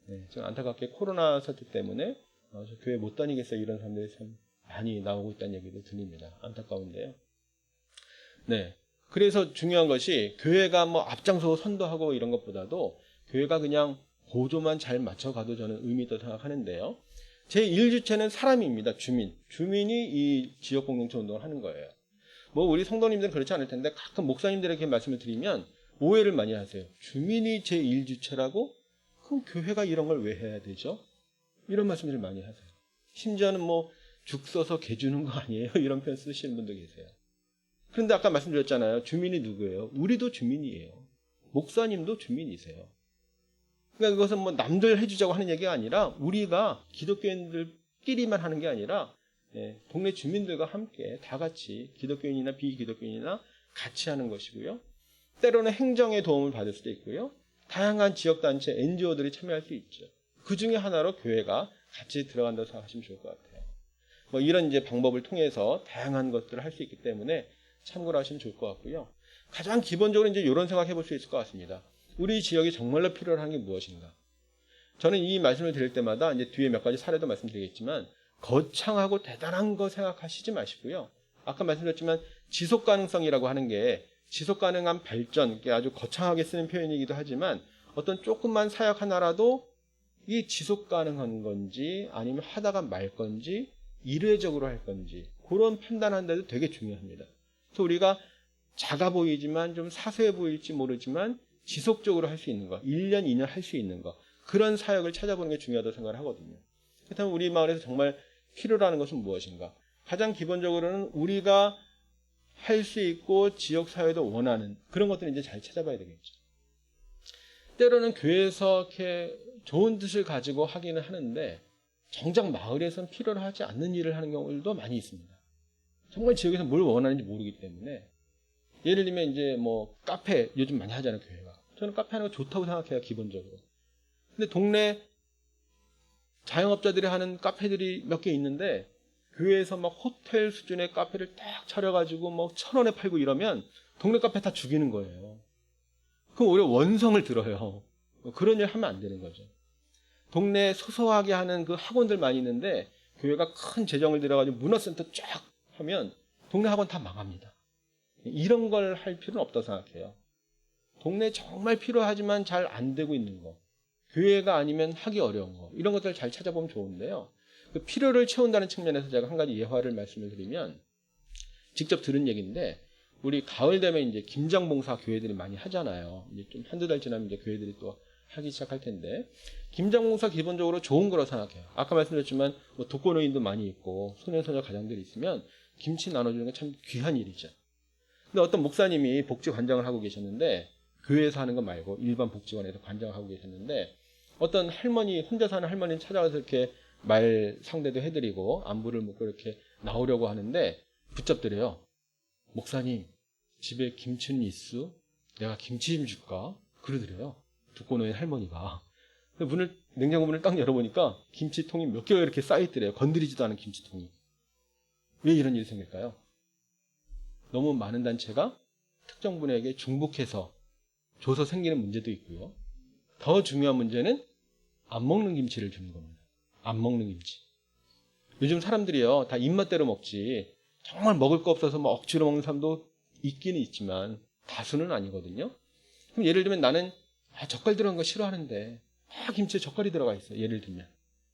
네, 좀 안타깝게 코로나 사태 때문에 저 교회 못 다니겠어요. 이런 사람들이 참 많이 나오고 있다는 얘기도 들립니다. 안타까운데요. 네. 그래서 중요한 것이 교회가 뭐 앞장서고 선도하고 이런 것보다도 교회가 그냥 보조만 잘 맞춰가도 저는 의미 있다고 생각하는데요. 제1주체는 사람입니다. 주민. 주민이 이 지역 공동체 운동을 하는 거예요. 뭐 우리 성도님들은 그렇지 않을 텐데 가끔 목사님들에게 말씀을 드리면 오해를 많이 하세요. 주민이 제1주체라고? 그럼 교회가 이런 걸 왜 해야 되죠? 이런 말씀들을 많이 하세요. 심지어는 뭐 죽 써서 개 주는 거 아니에요? 이런 표현 쓰시는 분도 계세요. 그런데 아까 말씀드렸잖아요. 주민이 누구예요? 우리도 주민이에요. 목사님도 주민이세요. 그러니까 그것은 뭐 남들 해주자고 하는 얘기가 아니라 우리가 기독교인들끼리만 하는 게 아니라 동네 주민들과 함께 다 같이 기독교인이나 비기독교인이나 같이 하는 것이고요. 때로는 행정의 도움을 받을 수도 있고요. 다양한 지역단체, NGO들이 참여할 수 있죠. 그 중에 하나로 교회가 같이 들어간다고 생각하시면 좋을 것 같아요. 뭐 이런 이제 방법을 통해서 다양한 것들을 할 수 있기 때문에 참고를 하시면 좋을 것 같고요. 가장 기본적으로 이제 이런 생각 해볼 수 있을 것 같습니다. 우리 지역이 정말로 필요로 하는 게 무엇인가? 저는 이 말씀을 드릴 때마다 이제 뒤에 몇 가지 사례도 말씀드리겠지만 거창하고 대단한 거 생각하시지 마시고요. 아까 말씀드렸지만 지속 가능성이라고 하는 게 지속 가능한 발전, 아주 거창하게 쓰는 표현이기도 하지만 어떤 조그만 사역 하나라도 이 지속 가능한 건지 아니면 하다가 말 건지 일회적으로 할 건지 그런 판단하는 데도 되게 중요합니다. 그래서 우리가 작아 보이지만 좀 사소해 보일지 모르지만 지속적으로 할 수 있는 거, 1년, 2년 할 수 있는 거 그런 사역을 찾아보는 게 중요하다고 생각을 하거든요. 그렇다면 우리 마을에서 정말 필요로 하는 것은 무엇인가? 가장 기본적으로는 우리가 할 수 있고 지역사회도 원하는 그런 것들을 이제 잘 찾아봐야 되겠죠. 때로는 교회에서 이렇게 좋은 뜻을 가지고 하기는 하는데 정작 마을에서는 필요로 하지 않는 일을 하는 경우들도 많이 있습니다. 정말 지역에서 뭘 원하는지 모르기 때문에 예를 들면 이제 뭐 카페 요즘 많이 하잖아요, 교회가. 저는 카페 하는 거 좋다고 생각해요, 기본적으로. 근데 동네 자영업자들이 하는 카페들이 몇 개 있는데 교회에서 막 호텔 수준의 카페를 딱 차려가지고 뭐 1,000원에 팔고 이러면 동네 카페 다 죽이는 거예요. 그럼 오히려 원성을 들어요. 그런 일 하면 안 되는 거죠. 동네에 소소하게 하는 그 학원들 많이 있는데 교회가 큰 재정을 들여가지고 문화센터 쫙 하면 동네 학원 다 망합니다. 이런 걸 할 필요는 없다고 생각해요. 동네에 정말 필요하지만 잘 안 되고 있는 거, 교회가 아니면 하기 어려운 거 이런 것들을 잘 찾아보면 좋은데요. 그 필요를 채운다는 측면에서 제가 한 가지 예화를 말씀을 드리면 직접 들은 얘기인데 우리 가을 되면 이제 김장봉사 교회들이 많이 하잖아요. 이제 좀 한두 달 지나면 이제 교회들이 또 하기 시작할 텐데 김장봉사 기본적으로 좋은 거라고 생각해요. 아까 말씀드렸지만 뭐 독거노인도 많이 있고 소년소녀 가정들이 있으면 김치 나눠주는 건 참 귀한 일이죠. 근데 어떤 목사님이 복지 관장을 하고 계셨는데 교회에서 하는 거 말고 일반 복지관에서 관장을 하고 계셨는데 어떤 할머니 혼자 사는 할머니를 찾아가서 이렇게 말 상대도 해드리고 안부를 묻고 이렇게 나오려고 하는데 붙잡더래요. 목사님 집에 김치는 있어? 내가 김치 좀 줄까? 그러더래요. 독거노인 할머니가. 문을 냉장고 문을 딱 열어보니까 김치통이 몇 개가 이렇게 쌓여있더래요. 건드리지도 않은 김치통이. 왜 이런 일이 생길까요? 너무 많은 단체가 특정 분에게 중복해서 줘서 생기는 문제도 있고요. 더 중요한 문제는 안 먹는 김치를 주는 겁니다. 안 먹는 김치. 요즘 사람들이요 다 입맛대로 먹지 정말 먹을 거 없어서 뭐 억지로 먹는 사람도 있기는 있지만 다수는 아니거든요. 그럼 예를 들면 나는 젓갈 들어간 거 싫어하는데 김치에 젓갈이 들어가 있어요. 예를 들면.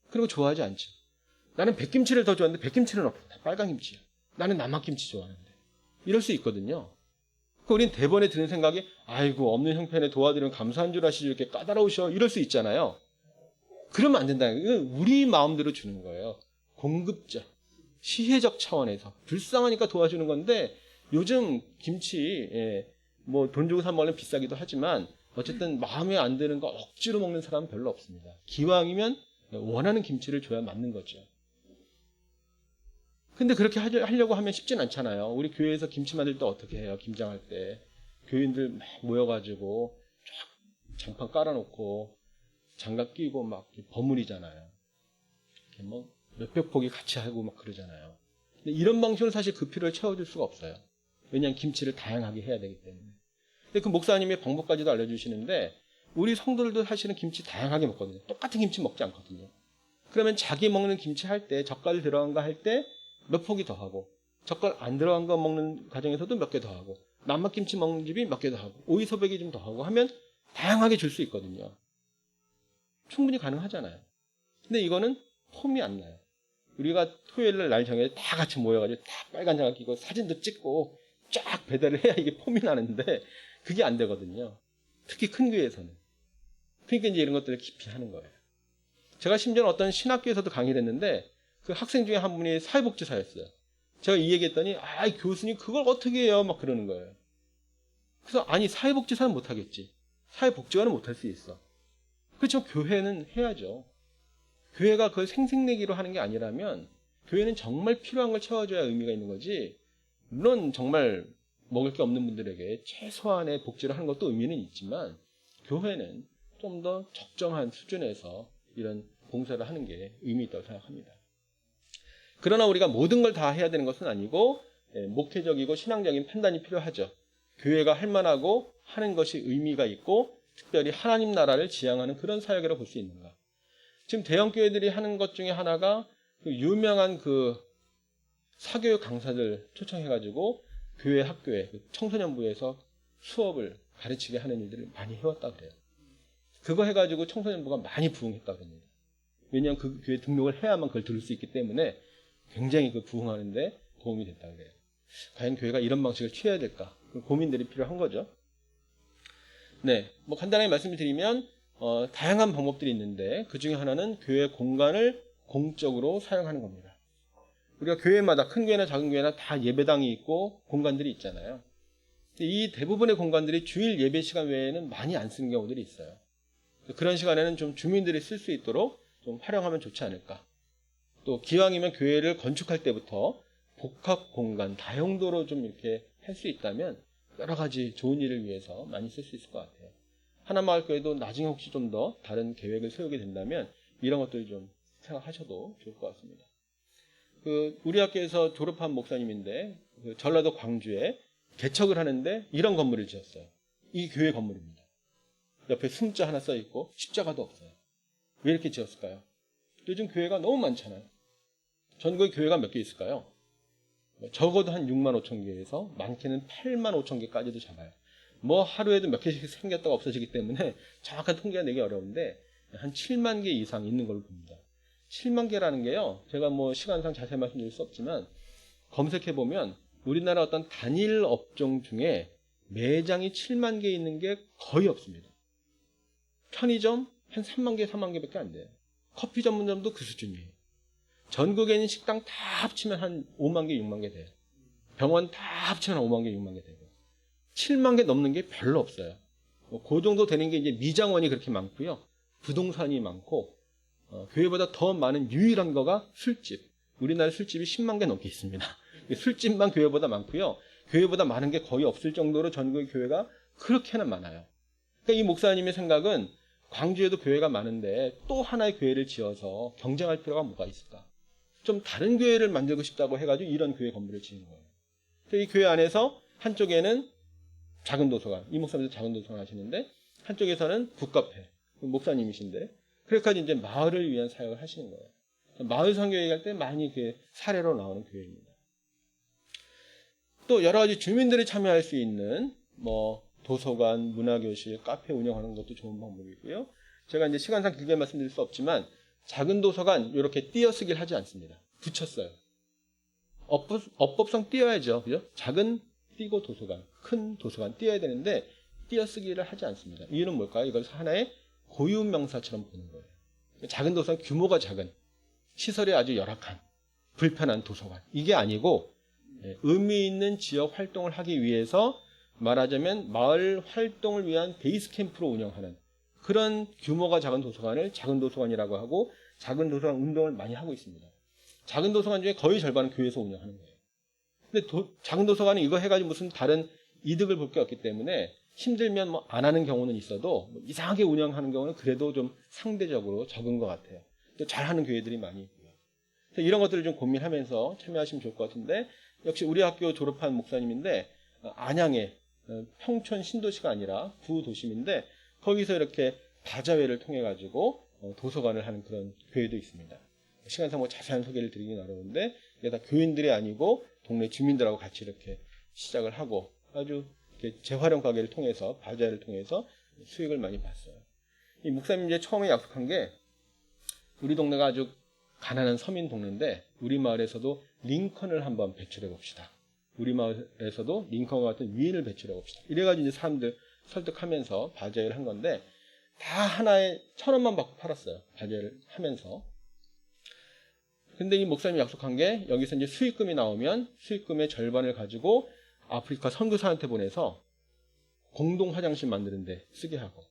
그리고 좋아하지 않죠. 나는 백김치를 더 좋아하는데 백김치는 없어. 다 빨간 김치야. 나는 남학김치 좋아하는데. 이럴 수 있거든요. 우린 대번에 드는 생각이 아이고 없는 형편에 도와드리면 감사한 줄 아시죠. 이렇게 까다로우셔. 이럴 수 있잖아요. 그러면 안 된다는 거예요. 우리 마음대로 주는 거예요. 공급자. 시혜적 차원에서. 불쌍하니까 도와주는 건데 요즘 김치 뭐 돈 주고 사 먹으면 비싸기도 하지만 어쨌든 마음에 안 드는 거 억지로 먹는 사람은 별로 없습니다. 기왕이면 원하는 김치를 줘야 맞는 거죠. 근데 그렇게 하려고 하면 쉽진 않잖아요. 우리 교회에서 김치 만들 때 어떻게 해요? 김장할 때. 교인들 막 모여가지고 쫙 장판 깔아놓고 장갑 끼고 막 버무리잖아요. 이렇게 뭐 몇백 포기 같이 하고 막 그러잖아요. 근데 이런 방식으로 사실 그 필요를 채워줄 수가 없어요. 왜냐하면 김치를 다양하게 해야 되기 때문에. 근데 그 목사님의 방법까지도 알려주시는데 우리 성도들도 사실은 김치 다양하게 먹거든요. 똑같은 김치 먹지 않거든요. 그러면 자기 먹는 김치 할 때 젓갈 들어간 거 할 때 몇 포기 더 하고 젓갈 안 들어간 거 먹는 가정에서도 몇 개 더 하고 남막김치 먹는 집이 몇 개 더 하고 오이 소백이 좀 더 하고 하면 다양하게 줄 수 있거든요. 충분히 가능하잖아요. 근데 이거는 폼이 안 나요. 우리가 토요일날 날 정해 다 같이 모여가지고 다 빨간 장갑 끼고 사진도 찍고 쫙 배달을 해야 이게 폼이 나는데 그게 안 되거든요. 특히 큰 교회에서는. 그러니까 이제 이런 것들을 깊이 하는 거예요. 제가 심지어 어떤 신학교에서도 강의를 했는데 그 학생 중에 한 분이 사회복지사였어요. 제가 이 얘기했더니 교수님 그걸 어떻게 해요? 막 그러는 거예요. 그래서 아니 사회복지사는 못하겠지. 사회복지관은 못할 수 있어. 그렇죠. 교회는 해야죠. 교회가 그걸 생색내기로 하는 게 아니라면 교회는 정말 필요한 걸 채워줘야 의미가 있는 거지. 물론 정말 먹을 게 없는 분들에게 최소한의 복지를 하는 것도 의미는 있지만 교회는 좀 더 적정한 수준에서 이런 봉사를 하는 게 의미 있다고 생각합니다. 그러나 우리가 모든 걸 다 해야 되는 것은 아니고 목회적이고 신앙적인 판단이 필요하죠. 교회가 할 만하고 하는 것이 의미가 있고 특별히 하나님 나라를 지향하는 그런 사역이라고 볼 수 있는가. 지금 대형 교회들이 하는 것 중에 하나가 그 유명한 그 사교육 강사들 초청해가지고 교회 학교에 청소년부에서 수업을 가르치게 하는 일들을 많이 해왔다 그래요. 그거 해가지고 청소년부가 많이 부흥했다 그럽니다. 왜냐하면 그 교회 등록을 해야만 그걸 들을 수 있기 때문에 굉장히 그 부흥하는데 도움이 됐다 그래요. 과연 교회가 이런 방식을 취해야 될까? 고민들이 필요한 거죠. 네, 뭐 간단하게 말씀을 드리면 다양한 방법들이 있는데 그 중에 하나는 교회 공간을 공적으로 사용하는 겁니다. 우리가 교회마다 큰 교회나 작은 교회나 다 예배당이 있고 공간들이 있잖아요. 이 대부분의 공간들이 주일 예배 시간 외에는 많이 안 쓰는 경우들이 있어요. 그런 시간에는 좀 주민들이 쓸 수 있도록 좀 활용하면 좋지 않을까. 또 기왕이면 교회를 건축할 때부터 복합 공간, 다용도로 좀 이렇게 할 수 있다면 여러 가지 좋은 일을 위해서 많이 쓸 수 있을 것 같아요. 하나마을교회도 나중에 혹시 좀 더 다른 계획을 세우게 된다면 이런 것들 좀 생각하셔도 좋을 것 같습니다. 우리 학교에서 졸업한 목사님인데 전라도 광주에 개척을 하는데 이런 건물을 지었어요. 이 교회 건물입니다. 옆에 숨자 하나 써 있고 십자가도 없어요. 왜 이렇게 지었을까요? 요즘 교회가 너무 많잖아요. 전국에 교회가 몇 개 있을까요? 적어도 한 6만 5천 개에서 많게는 8만 5천 개까지도 잡아요. 뭐 하루에도 몇 개씩 생겼다가 없어지기 때문에 정확한 통계가 내기 어려운데 한 7만 개 이상 있는 걸로 봅니다. 7만 개라는 게요. 제가 뭐 시간상 자세히 말씀드릴 수 없지만 검색해보면 우리나라 어떤 단일 업종 중에 매장이 7만 개 있는 게 거의 없습니다. 편의점 한 3만 개, 4만 개밖에 안 돼요. 커피 전문점도 그 수준이에요. 전국에 있는 식당 다 합치면 한 5만 개, 6만 개 돼요. 병원 다 합치면 한 5만 개, 6만 개 되고 7만 개 넘는 게 별로 없어요. 그 정도 되는 게 이제 미장원이 그렇게 많고요. 부동산이 많고 교회보다 더 많은 유일한 거가 술집. 우리나라 술집이 10만 개 넘게 있습니다. 술집만 교회보다 많고요. 교회보다 많은 게 거의 없을 정도로 전국의 교회가 그렇게나 많아요. 그러니까 이 목사님의 생각은 광주에도 교회가 많은데 또 하나의 교회를 지어서 경쟁할 필요가 뭐가 있을까? 좀 다른 교회를 만들고 싶다고 해가지고 이런 교회 건물을 지은 거예요. 이 교회 안에서 한쪽에는 작은 도서관, 이 목사님도 작은 도서관 하시는데 한쪽에서는 북카페, 목사님이신데 그래까지 이제 마을을 위한 사역을 하시는 거예요. 마을 선교 얘기할 때 많이 그 사례로 나오는 교회입니다. 또 여러 가지 주민들이 참여할 수 있는 뭐 도서관, 문화교실, 카페 운영하는 것도 좋은 방법이고요. 제가 이제 시간상 길게 말씀드릴 수 없지만 작은 도서관 이렇게 띄어쓰기를 하지 않습니다. 붙였어요. 업법상 띄어야죠. 그죠? 작은 띄고 도서관, 큰 도서관 띄어야 되는데 띄어쓰기를 하지 않습니다. 이유는 뭘까요? 이걸 하나의 고유명사처럼 보는 거예요. 작은 도서관 규모가 작은, 시설이 아주 열악한, 불편한 도서관. 이게 아니고 의미 있는 지역 활동을 하기 위해서 말하자면 마을 활동을 위한 베이스 캠프로 운영하는 그런 규모가 작은 도서관을 작은 도서관이라고 하고 작은 도서관 운동을 많이 하고 있습니다. 작은 도서관 중에 거의 절반은 교회에서 운영하는 거예요. 근데 작은 도서관은 이거 해가지고 무슨 다른 이득을 볼 게 없기 때문에 힘들면 뭐 안 하는 경우는 있어도 뭐 이상하게 운영하는 경우는 그래도 좀 상대적으로 적은 것 같아요. 또 잘하는 교회들이 많이 있고요. 그래서 이런 것들을 좀 고민하면서 참여하시면 좋을 것 같은데, 역시 우리 학교 졸업한 목사님인데 안양의 평촌 신도시가 아니라 구도심인데 거기서 이렇게 바자회를 통해 가지고 도서관을 하는 그런 교회도 있습니다. 시간상 뭐 자세한 소개를 드리긴 어려운데 이게 다 교인들이 아니고 동네 주민들하고 같이 이렇게 시작을 하고 아주 이렇게 재활용 가게를 통해서 바자회를 통해서 수익을 많이 봤어요. 이 목사님 이제 처음에 약속한 게 우리 동네가 아주 가난한 서민 동네인데 우리 마을에서도 링컨을 한번 배출해 봅시다. 우리 마을에서도 링컨과 같은 위인을 배출해 봅시다. 이래가지고 이제 사람들 설득하면서 바자회를 한 건데 다 하나에 1,000원만 받고 팔았어요. 바자회를 하면서. 근데 이 목사님이 약속한 게 여기서 이제 수익금이 나오면 수익금의 절반을 가지고 아프리카 선교사한테 보내서 공동 화장실 만드는데 쓰게 하고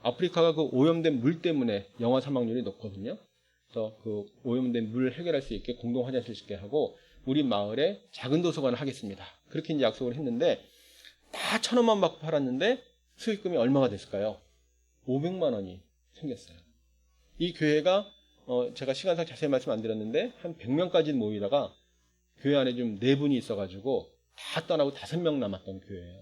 아프리카가 그 오염된 물 때문에 영아 사망률이 높거든요. 그래서 그 오염된 물을 해결할 수 있게 공동 화장실 짓게 하고 우리 마을에 작은 도서관을 하겠습니다. 그렇게 이제 약속을 했는데 다 1,000원만 받고 팔았는데 수익금이 얼마가 됐을까요? 500만 원이 생겼어요. 이 교회가 제가 시간상 자세히 말씀 안 드렸는데 한 100명까지 모이다가 교회 안에 좀 4분이 있어가지고 다 떠나고 5명 남았던 교회예요.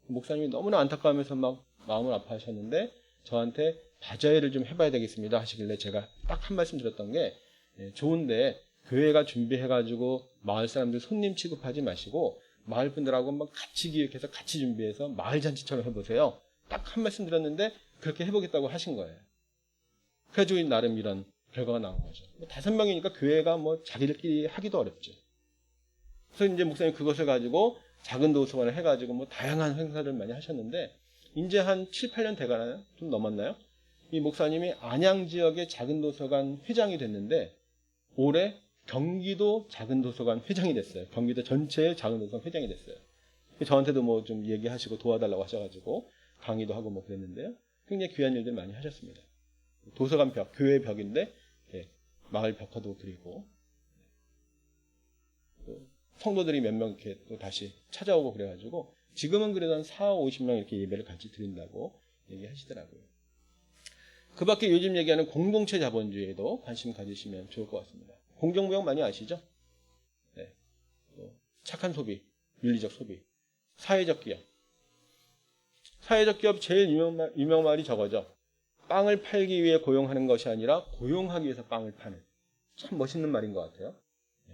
목사님이 너무나 안타까워하면서 막 마음을 아파하셨는데 저한테 바자회를 좀 해봐야 되겠습니다 하시길래 제가 딱 한 말씀 드렸던 게 좋은데 교회가 준비해가지고 마을 사람들 손님 취급하지 마시고 마을 분들하고 한번 같이 기획해서 같이 준비해서 마을 잔치처럼 해보세요. 딱 한 말씀 드렸는데 그렇게 해보겠다고 하신 거예요. 그래가지고 나름 이런 결과가 나온 거죠. 5명이니까 교회가 뭐 자기들끼리 하기도 어렵죠. 그래서 이제 목사님 그것을 가지고 작은 도서관을 해가지고 뭐 다양한 행사를 많이 하셨는데 이제 한 7, 8년 돼가나요? 좀 넘었나요? 이 목사님이 안양 지역의 작은 도서관 회장이 됐는데 올해 경기도 작은 도서관 회장이 됐어요. 경기도 전체의 작은 도서관 회장이 됐어요. 저한테도 뭐 좀 얘기하시고 도와달라고 하셔가지고 강의도 하고 뭐 그랬는데요. 굉장히 귀한 일들 많이 하셨습니다. 도서관 벽, 교회 벽인데 마을 벽화도 그리고 성도들이 몇 명 이렇게 또 다시 찾아오고 그래가지고 지금은 그래도 한 4, 50명 이렇게 예배를 같이 드린다고 얘기하시더라고요. 그 밖에 요즘 얘기하는 공동체 자본주의에도 관심 가지시면 좋을 것 같습니다. 공정무역 많이 아시죠? 네. 착한 소비, 윤리적 소비, 사회적 기업. 사회적 기업 제일 유명 말이 저거죠. 빵을 팔기 위해 고용하는 것이 아니라 고용하기 위해서 빵을 파는. 참 멋있는 말인 것 같아요.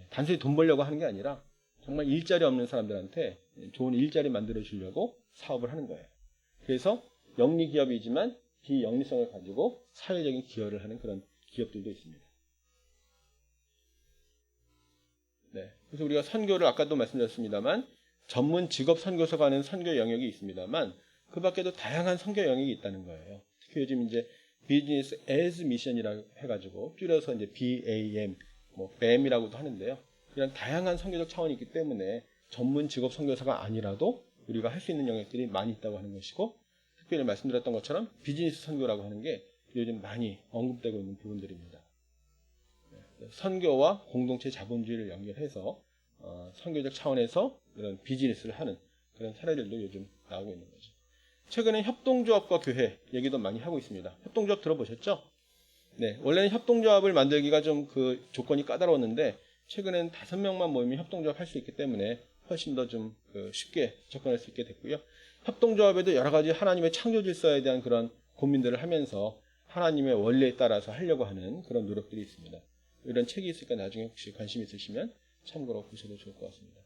단순히 돈 벌려고 하는 게 아니라 정말 일자리 없는 사람들한테 좋은 일자리 만들어 주려고 사업을 하는 거예요. 그래서 영리 기업이지만 비영리성을 가지고 사회적인 기여를 하는 그런 기업들도 있습니다. 네. 그래서 우리가 선교를 아까도 말씀드렸습니다만 전문 직업 선교사가 하는 선교 영역이 있습니다만 그 밖에도 다양한 선교 영역이 있다는 거예요. 특히 요즘 이제 비즈니스 애즈 미션이라고 해가지고 줄여서 이제 BAM, 뭐 BAM이라고도 하는데요. 이런 다양한 선교적 차원이 있기 때문에 전문 직업 선교사가 아니라도 우리가 할 수 있는 영역들이 많이 있다고 하는 것이고 특별히 말씀드렸던 것처럼 비즈니스 선교라고 하는 게 요즘 많이 언급되고 있는 부분들입니다. 선교와 공동체 자본주의를 연결해서 선교적 차원에서 이런 비즈니스를 하는 그런 사례들도 요즘 나오고 있는 거죠. 최근에 협동조합과 교회 얘기도 많이 하고 있습니다. 협동조합 들어보셨죠? 네, 원래는 협동조합을 만들기가 좀 그 조건이 까다로웠는데 최근에는 5명만 모이면 협동조합 할 수 있기 때문에 훨씬 더 좀 쉽게 접근할 수 있게 됐고요. 협동조합에도 여러 가지 하나님의 창조 질서에 대한 그런 고민들을 하면서 하나님의 원리에 따라서 하려고 하는 그런 노력들이 있습니다. 이런 책이 있으니까 나중에 혹시 관심 있으시면 참고로 보셔도 좋을 것 같습니다.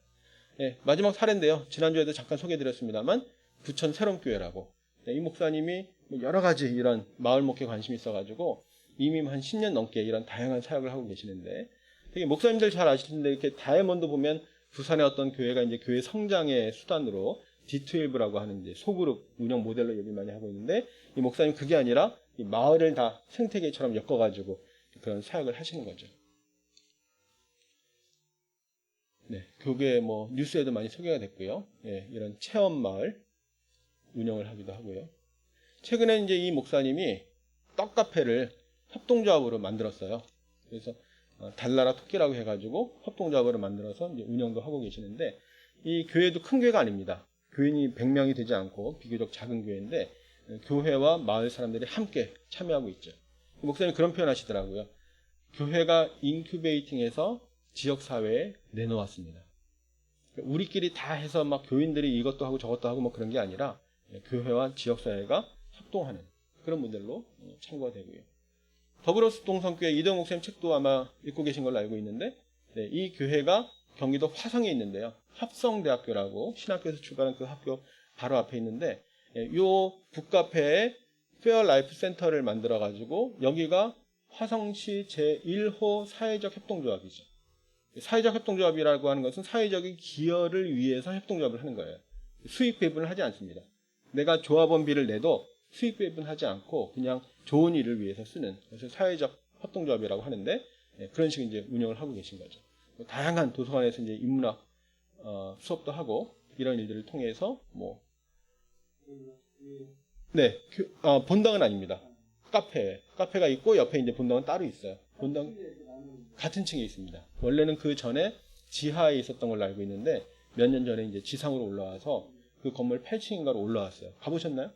네, 마지막 사례인데요. 지난주에도 잠깐 소개해드렸습니다만 부천 새롬교회라고 이 목사님이 여러 가지 이런 마을 목회에 관심이 있어가지고 이미 한 10년 넘게 이런 다양한 사역을 하고 계시는데 되게 목사님들 잘 아실 텐데 이렇게 다이아몬드 보면 부산의 어떤 교회가 이제 교회 성장의 수단으로 D12라고 하는 이제 소그룹 운영 모델로 얘기를 많이 하고 있는데 이 목사님 그게 아니라 이 마을을 다 생태계처럼 엮어가지고 그런 사역을 하시는 거죠. 네, 그게 뭐 뉴스에도 많이 소개가 됐고요. 예, 이런 체험 마을 운영을 하기도 하고요. 최근에 이제 이 목사님이 떡 카페를 협동조합으로 만들었어요. 그래서 달나라 토끼라고 해가지고 협동조합으로 만들어서 이제 운영도 하고 계시는데 이 교회도 큰 교회가 아닙니다. 교인이 100명이 되지 않고 비교적 작은 교회인데 교회와 마을 사람들이 함께 참여하고 있죠. 목사님 그런 표현 하시더라고요. 교회가 인큐베이팅해서 지역사회에 내놓았습니다. 우리끼리 다 해서 막 교인들이 이것도 하고 저것도 하고 뭐 그런 게 아니라 교회와 지역사회가 협동하는 그런 모델로 참고가 되고요. 더불어동성교회 이동 목사님 책도 아마 읽고 계신 걸로 알고 있는데 이 교회가 경기도 화성에 있는데요. 합성대학교라고 신학교에서 출발한 그 학교 바로 앞에 있는데 요 북카페에 페어라이프 센터를 만들어 가지고 여기가 화성시 제1호 사회적 협동조합이죠. 사회적 협동조합이라고 하는 것은 사회적인 기여를 위해서 협동조합을 하는 거예요. 수익 배분을 하지 않습니다. 내가 조합원비를 내도 수익 배분하지 않고 그냥 좋은 일을 위해서 쓰는, 그래서 사회적 협동조합이라고 하는데 그런 식으로 이제 운영을 하고 계신 거죠. 다양한 도서관에서 이제 인문학 수업도 하고 이런 일들을 통해서 본당은 아닙니다. 카페가 있고 옆에 이제 본당은 따로 있어요. 본당 같은 층에 있습니다. 원래는 그 전에 지하에 있었던 걸로 알고 있는데 몇 년 전에 이제 지상으로 올라와서 그 건물 8층인가로 올라왔어요. 가보셨나요?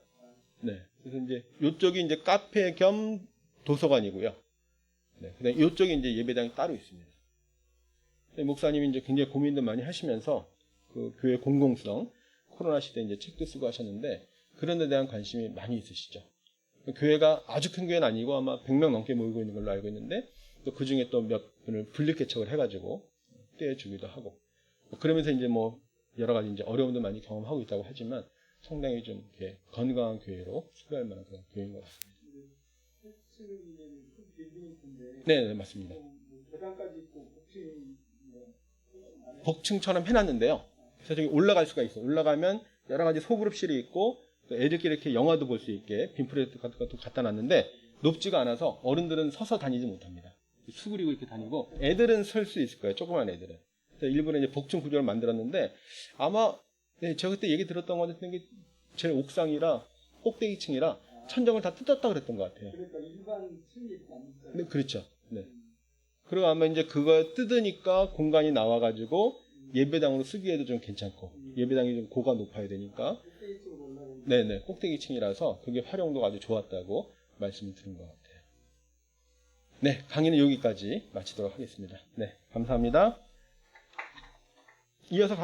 네. 그래서 이제 이쪽이 이제 카페 겸 도서관이고요. 네. 그다음에 이쪽에 이제 예배당이 따로 있습니다. 목사님이 이제 굉장히 고민도 많이 하시면서 그 교회 공공성, 코로나 시대에 이제 책도 쓰고 하셨는데 그런 데 대한 관심이 많이 있으시죠. 교회가 아주 큰 교회는 아니고 아마 100명 넘게 모이고 있는 걸로 알고 있는데 또 그 중에 또 몇 분을 분립개척을 해가지고 떼어주기도 하고 그러면서 이제 여러 가지 이제 어려움도 많이 경험하고 있다고 하지만 상당히 좀 이렇게 건강한 교회로 소개할 만한 그런 교회인 것 같습니다. 네, 맞습니다. 복층처럼 해놨는데요. 그래서 저기 올라갈 수가 있어요. 올라가면 여러 가지 소그룹실이 있고 애들끼리 이렇게 영화도 볼 수 있게 빔프레트 같은 것도 갖다 놨는데 높지가 않아서 어른들은 서서 다니지 못합니다. 수그리고 이렇게 다니고 애들은 설 수 있을 거예요. 조그만 애들은. 그래서 일부러 이제 복층 구조를 만들었는데 아마 제가 그때 얘기 들었던 것 같은 게 제일 옥상이라 꼭대기층이라 천정을 다 뜯었다 그랬던 것 같아요. 그러니까 일반 층이 남았어요. 네, 그렇죠. 네. 그리고 아마 이제 그거 뜯으니까 공간이 나와가지고 예배당으로 쓰기에도 좀 괜찮고 예배당이 좀 고가 높아야 되니까 꼭대기층으로 올라가는. 네네 꼭대기층이라서 그게 활용도가 아주 좋았다고 말씀을 드린 것 같아요. 네, 강의는 여기까지 마치도록 하겠습니다. 네, 감사합니다. 이어서